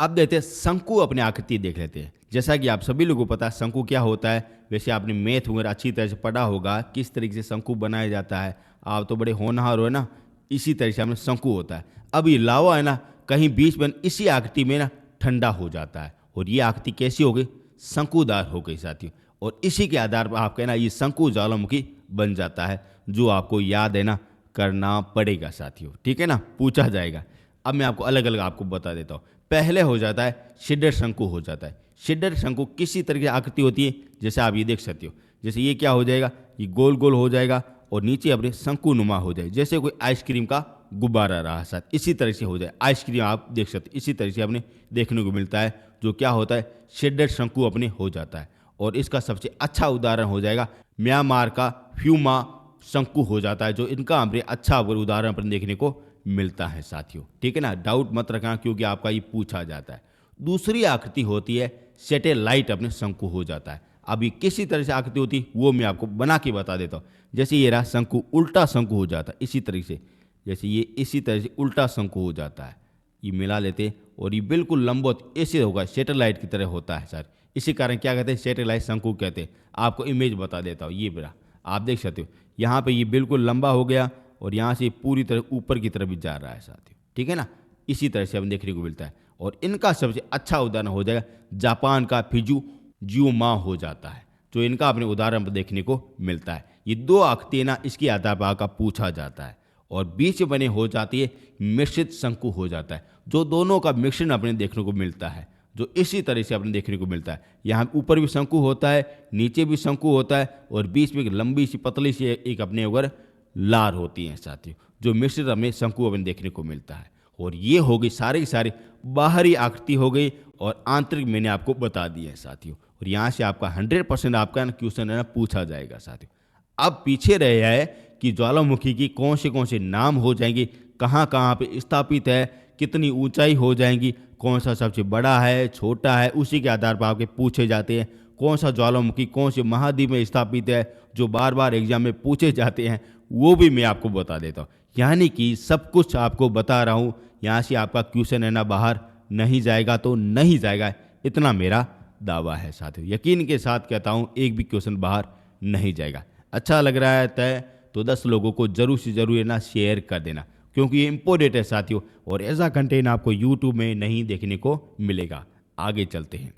अब देखते हैं शंकु अपनी आकृति देख लेते हैं। जैसा कि आप सभी लोगों को पता है शंकु क्या होता है, वैसे आपने मैथ वगैरह अच्छी तरह से पढ़ा होगा किस तरीके से शंकु बनाया जाता है। आप तो बड़े होनहार हो ना, इसी तरह से हमें शंकु होता है। अब ये लावा है ना, कहीं बीच में इसी आकृति में ना ठंडा हो जाता है और ये आकृति कैसी हो गई, शंकुदार हो गई साथियों। और इसी के आधार पर आपका ना ये शंकु ज्वालामुखी बन जाता है, जो आपको याद है ना करना पड़ेगा साथियों, ठीक है ना, पूछा जाएगा। अब मैं आपको अलग अलग आपको बता देता हूँ। पहले हो जाता है शिडर शंकु हो जाता है। शिडर शंकु किसी तरह की आकृति होती है, जैसे आप ये देख सकते हो। जैसे ये क्या हो जाएगा, ये गोल गोल हो जाएगा और नीचे अपने शंकु नुमा हो जाए, जैसे कोई आइसक्रीम का गुब्बारा रहा साथ, इसी तरह से हो जाए। आइसक्रीम आप देख सकते, इसी तरह से अपने देखने को मिलता है, जो क्या होता है शिडर शंकु अपने हो जाता है। और इसका सबसे अच्छा उदाहरण हो जाएगा म्यांमार का फ्यूमा शंकु हो जाता है, जो इनका हमने अच्छा उदाहरण पर देखने को मिलता है साथियों, ठीक है ना, डाउट मत रखना क्योंकि आपका ये पूछा जाता है। दूसरी आकृति होती है सैटेलाइट अपने शंकु हो जाता है। अब ये किसी तरह से आकृति होती है वो मैं आपको बना के बता देता हूँ। जैसे ये रहा शंकु, उल्टा शंकु हो जाता है इसी तरह से। जैसे ये इसी तरह से उल्टा शंकु हो जाता है, ये मिला लेते हैं और ये बिल्कुल लंबवत ऐसे होगा, सैटेलाइट की तरह होता है सर। इसी कारण क्या कहते हैं, सैटेलाइट शंकु कहते हैं। आपको इमेज बता देता हूँ, ये बड़ा आप देख सकते हो, यहाँ पे ये बिल्कुल लंबा हो गया और यहाँ से पूरी तरह ऊपर की तरफ भी जा रहा है साथियों, ठीक है ना, इसी तरह से हमें देखने को मिलता है। और इनका सबसे अच्छा उदाहरण हो जाएगा जापान का फिजू जियोमा हो जाता है, जो इनका अपने उदाहरण पर देखने को मिलता है। ये दो आकृतियाँ ना इसके आधार पर का पूछा जाता है। और बीच में बने हो जाती है मिश्रित शंकु हो जाता है, जो दोनों का मिश्रण अपने देखने को मिलता है, जो इसी तरह से अपने देखने को मिलता है। यहाँ ऊपर भी शंकु होता है, नीचे भी शंकु होता है और बीच में एक लंबी सी पतली सी एक अपने ऊपर लार होती है साथियों, जो मिश्रित हमें शंकु अपने देखने को मिलता है। और ये हो गई सारी की सारी बाहरी आकृति हो गई और आंतरिक मैंने आपको बता दी है साथियों। और यहाँ से आपका 100% आपका क्वेश्चन है ना पूछा जाएगा साथियों। अब पीछे रह है कि ज्वालामुखी की कौन से नाम हो जाएंगे, कहाँ कहाँ पे स्थापित है, कितनी ऊंचाई हो जाएंगी, कौन सा सबसे बड़ा है छोटा है, उसी के आधार पर आपके पूछे जाते हैं। कौन सा ज्वालामुखी कौन से महाद्वीप में स्थापित है, जो बार बार एग्जाम में पूछे जाते हैं, वो भी मैं आपको बता देता हूँ। यानी कि सब कुछ आपको बता रहा हूँ, यहाँ से आपका क्वेश्चन है ना बाहर नहीं जाएगा तो नहीं जाएगा, इतना मेरा दावा है साथियों। यकीन के साथ कहता हूँ एक भी क्वेश्चन बाहर नहीं जाएगा। अच्छा लग रहा है तय तो 10 लोगों को जरूर से जरूर है ना शेयर कर देना, क्योंकि ये इम्पोर्टेंट है साथियों और ऐसा कंटेंट आपको यूट्यूब में नहीं देखने को मिलेगा। आगे चलते हैं।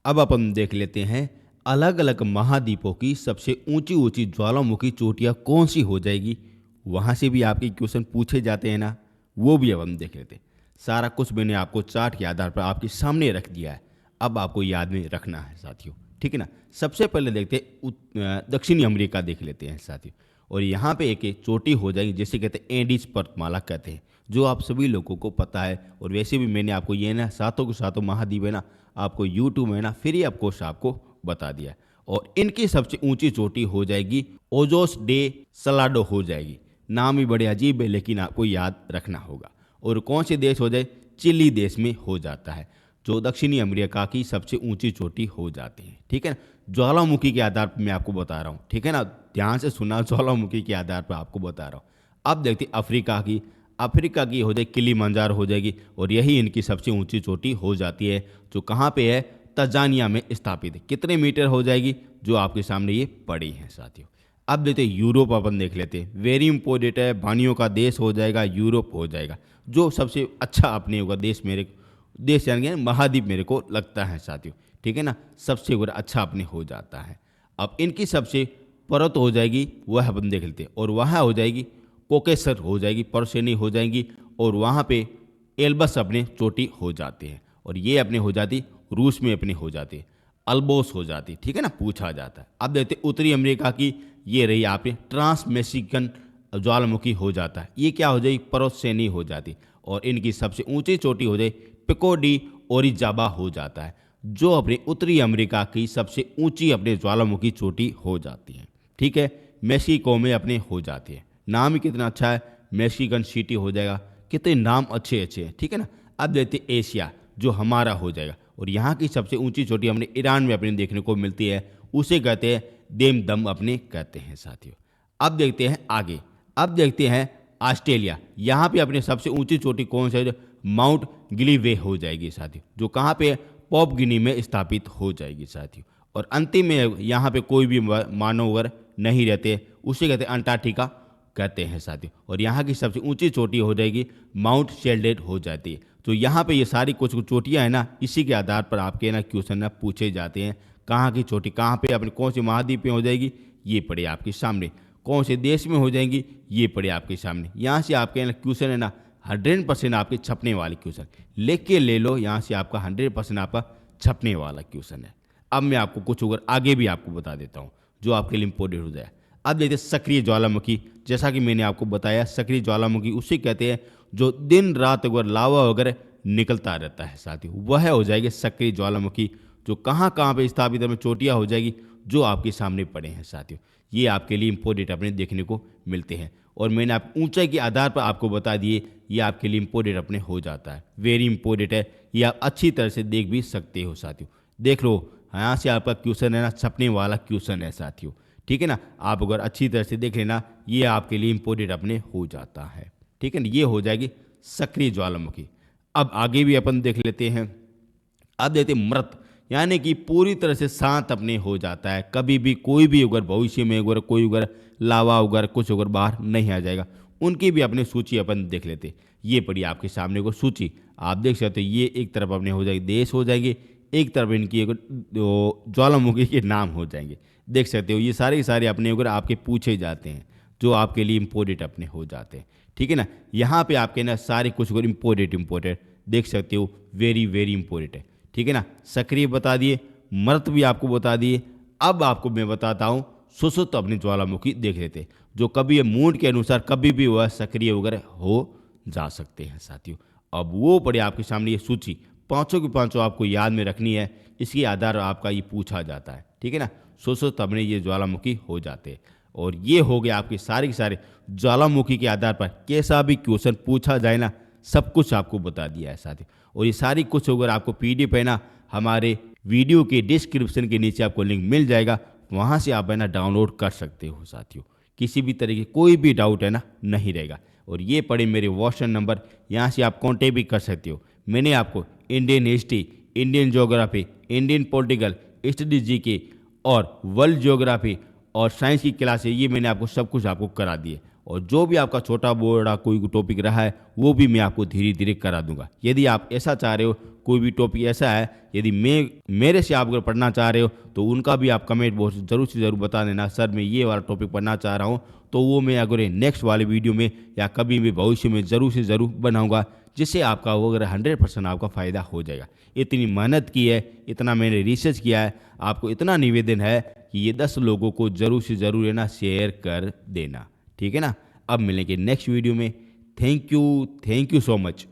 अब अपन देख लेते हैं अलग अलग महाद्वीपों की सबसे ऊंची ऊंची ज्वालामुखी चोटियाँ कौन सी हो जाएगी। वहाँ से भी आपके क्वेश्चन पूछे जाते हैं ना, वो भी अब हम देख लेते हैं। सारा कुछ मैंने आपको चार्ट के आधार पर आपके सामने रख दिया है, अब आपको याद में रखना है साथियों, ठीक है ना। सबसे पहले देखते हैं दक्षिणी अमेरिका देख लेते हैं साथियों। और यहाँ पे एक चोटी हो जाएगी जिसे कहते हैं एंडीज पर्वतमाला कहते हैं, जो आप सभी लोगों को पता है। और वैसे भी मैंने आपको ये ना सातों के सातों महाद्वीप है ना आपको यूट्यूब में ना फ्री ऑफ कॉस्ट आपको बता दिया। और इनकी सबसे ऊंची चोटी हो जाएगी ओजोस डे सलाडो हो जाएगी। नाम ही बड़े अजीब है लेकिन आपको याद रखना होगा। और कौन से देश हो जाए, चिली देश में हो जाता है, जो दक्षिणी अमेरिका की सबसे ऊंची चोटी हो जाती है, ठीक है ना। ज्वालामुखी के आधार पर मैं आपको बता रहा हूँ, ठीक है ना, ध्यान से सुना, ज्वालामुखी के आधार पर आपको बता रहा हूँ। अब देखते अफ्रीका की हो जाएगी किलिमंजारो हो जाएगी और यही इनकी सबसे ऊंची चोटी हो जाती है, जो कहाँ पे है, तंजानिया में स्थापित है। कितने मीटर हो जाएगी, जो आपके सामने ये पड़ी है साथियों। अब देखते यूरोप, अपन देख लेते हैं। वेरी इंपॉर्टेंट है, वानियों का देश हो जाएगा, यूरोप हो जाएगा, जो सबसे अच्छा अपने होगा देश यानी महाद्वीप मेरे को लगता है साथियों, ठीक है ना, सबसे अच्छा अपने हो जाता है। अब इनकी सबसे पर्वत हो जाएगी वह अपन देख लेते हैं। और वहाँ हो जाएगी कोकेसर हो जाएगी, परसेनी हो जाएंगी और वहाँ पे एल्बस अपने चोटी हो जाते हैं। और ये अपने हो जाती रूस में अपने हो जाती है, अल्बोस हो जाती, ठीक है ना, पूछा जाता है। अब देखते उत्तरी अमेरिका की, ये रही आपने ट्रांस मेक्सिकन ज्वालामुखी हो जाता है। ये क्या हो जाएगी, परसेनी हो जाती। और इनकी सबसे ऊंची चोटी हो जाए पिको डी ओरिजाबा हो जाता है, जो अपने उत्तरी अमेरिका की सबसे ऊंची अपने ज्वालामुखी चोटी हो जाती है, ठीक है। मेक्सिको में अपने हो जाती है। नाम ही कितना अच्छा है, मेक्सिकन सिटी हो जाएगा, कितने नाम अच्छे हैं, ठीक है ना। अब देखते एशिया, जो हमारा हो जाएगा। और यहाँ की सबसे ऊंची चोटी हमने ईरान में अपने देखने को मिलती है, उसे कहते हैं देमदम अपने कहते हैं साथियों। अब देखते हैं आगे, अब देखते हैं ऑस्ट्रेलिया। यहाँ पे अपने सबसे ऊंची चोटी कौन सा है, माउंट गिलीवे हो जाएगी साथियों, जो कहाँ पे पॉप गिनी में स्थापित हो जाएगी साथियों। और अंतिम में यहाँ पे कोई भी मानव वगैरह नहीं रहते, उसे कहते हैं अंटार्कटिका कहते हैं साथियों। और यहाँ की सबसे ऊंची चोटी हो जाएगी माउंट शेल्डेड हो जाती है। तो यहाँ पे ये सारी कुछ चोटियाँ हैं ना, इसी के आधार पर आपके ना क्वेश्चन ना पूछे जाते हैं। कहाँ की चोटी कहाँ पे अपने कौन से महाद्वीप में हो जाएगी, ये पड़े आपके सामने। कौन से देश में हो जाएंगी, ये पड़े आपके सामने। यहाँ से आपके ना क्वेश्चन है ना 100% आपके छपने वाले क्वेश्चन लेके ले लो। यहाँ से आपका 100% आपका छपने वाला क्वेश्चन है। अब मैं आपको कुछ अगर आगे भी आपको बता देता हूँ जो आपके लिए इम्पोर्टेंट हो जाए। अब देखते सक्रिय ज्वालामुखी। जैसा कि मैंने आपको बताया, सक्रिय ज्वालामुखी उसे कहते हैं जो दिन रात अगर लावा वगैरह निकलता रहता है साथियों, वह हो जाएगी सक्रिय ज्वालामुखी। जो कहाँ कहाँ पे स्थापित है, चोटियाँ हो जाएगी जो आपके सामने पड़े हैं साथियों। ये आपके लिए इम्पोर्टेंट अपने देखने को मिलते हैं। और मैंने आप ऊंचाई के आधार पर आपको बता दिए, ये आपके लिए इम्पोर्टेंट अपने हो जाता है। वेरी इंपॉर्टेंट है, ये आप अच्छी तरह से देख भी सकते हो साथियों। देख लो, यहाँ से आपका क्वेश्चन है ना छपने वाला क्वेश्चन है साथियों, ठीक है ना। आप अगर अच्छी तरह से देख लेना, ये आपके लिए इम्पोर्टेंट अपने हो जाता है, ठीक है ना। ये हो जाएगी सक्रिय ज्वालामुखी। अब आगे भी अपन देख लेते हैं। अब देखते मृत, यानी कि पूरी तरह से शांत अपने हो जाता है। कभी भी कोई भी अगर भविष्य में अगर कोई अगर लावा अगर कुछ अगर बाहर नहीं आ जाएगा, उनकी भी अपनी सूची अपन देख लेते। ये पड़ी आपके सामने को सूची, आप देख सकते हो। ये एक तरफ अपने हो जाएगी देश हो जाएंगे, एक तरफ इनकी ज्वालामुखी के नाम हो जाएंगे। देख सकते हो ये सारे के सारे अपने अगर आपके पूछे जाते हैं जो आपके लिए इम्पोर्टेंट अपने हो जाते हैं, ठीक है ना। यहाँ पे आपके ना सारे कुछ अगर इम्पोर्टेंट देख सकते हो, वेरी वेरी इंपॉर्टेंट है, ठीक है ना। सक्रिय बता दिए, मृत भी आपको बता दिए। अब आपको मैं बताता हूँ सुसुप्त अपनी ज्वालामुखी देख लेते, जो कभी मूड के अनुसार कभी भी वह सक्रिय वगैरह हो जा सकते हैं साथियों। अब वो पड़े आपके सामने ये सूची, पाँचों की पाँचों आपको याद में रखनी है। इसके आधार पर आपका ये पूछा जाता है, ठीक है ना। सुसुप्त अपने ये ज्वालामुखी हो जाते हैं। और ये हो गए आपके सारे के सारे ज्वालामुखी के आधार पर कैसा भी क्वेश्चन पूछा जाए ना, सब कुछ आपको बता दिया है साथियों। और ये सारी कुछ अगर आपको PDF है ना, हमारे वीडियो के डिस्क्रिप्शन के नीचे आपको लिंक मिल जाएगा, वहाँ से आप है ना डाउनलोड कर सकते हो साथियों। किसी भी तरीके कोई भी डाउट है ना नहीं रहेगा। और ये पड़े मेरे व्हाट्सएप नंबर, यहाँ से आप कॉन्टेक्ट भी कर सकते हो। मैंने आपको Indian history, Indian geography, Indian political study GK और वर्ल्ड ज्योग्राफी और साइंस की क्लास है, ये मैंने आपको सब कुछ आपको करा दिए। और जो भी आपका छोटा बड़ा कोई टॉपिक रहा है वो भी मैं आपको धीरे धीरे करा दूंगा। यदि आप ऐसा चाह रहे हो, कोई भी टॉपिक ऐसा है यदि मेरे से आप अगर पढ़ना चाह रहे हो, तो उनका भी आप कमेंट बॉक्स जरूर से ज़रूर बता देना, सर मैं ये वाला टॉपिक पढ़ना चाह रहा हूँ। तो वो मैं अगर नेक्स्ट वाले वीडियो में या कभी भी भविष्य में ज़रूर से ज़रूर बनाऊँगा, जिससे आपका वो अगर 100% आपका फ़ायदा हो जाएगा। इतनी मेहनत की है, इतना मैंने रिसर्च किया है, आपको इतना निवेदन है कि ये 10 लोगों को ज़रूर से ज़रूर है ना शेयर कर देना, ठीक है ना। अब मिलेंगे नेक्स्ट वीडियो में। Thank you so much.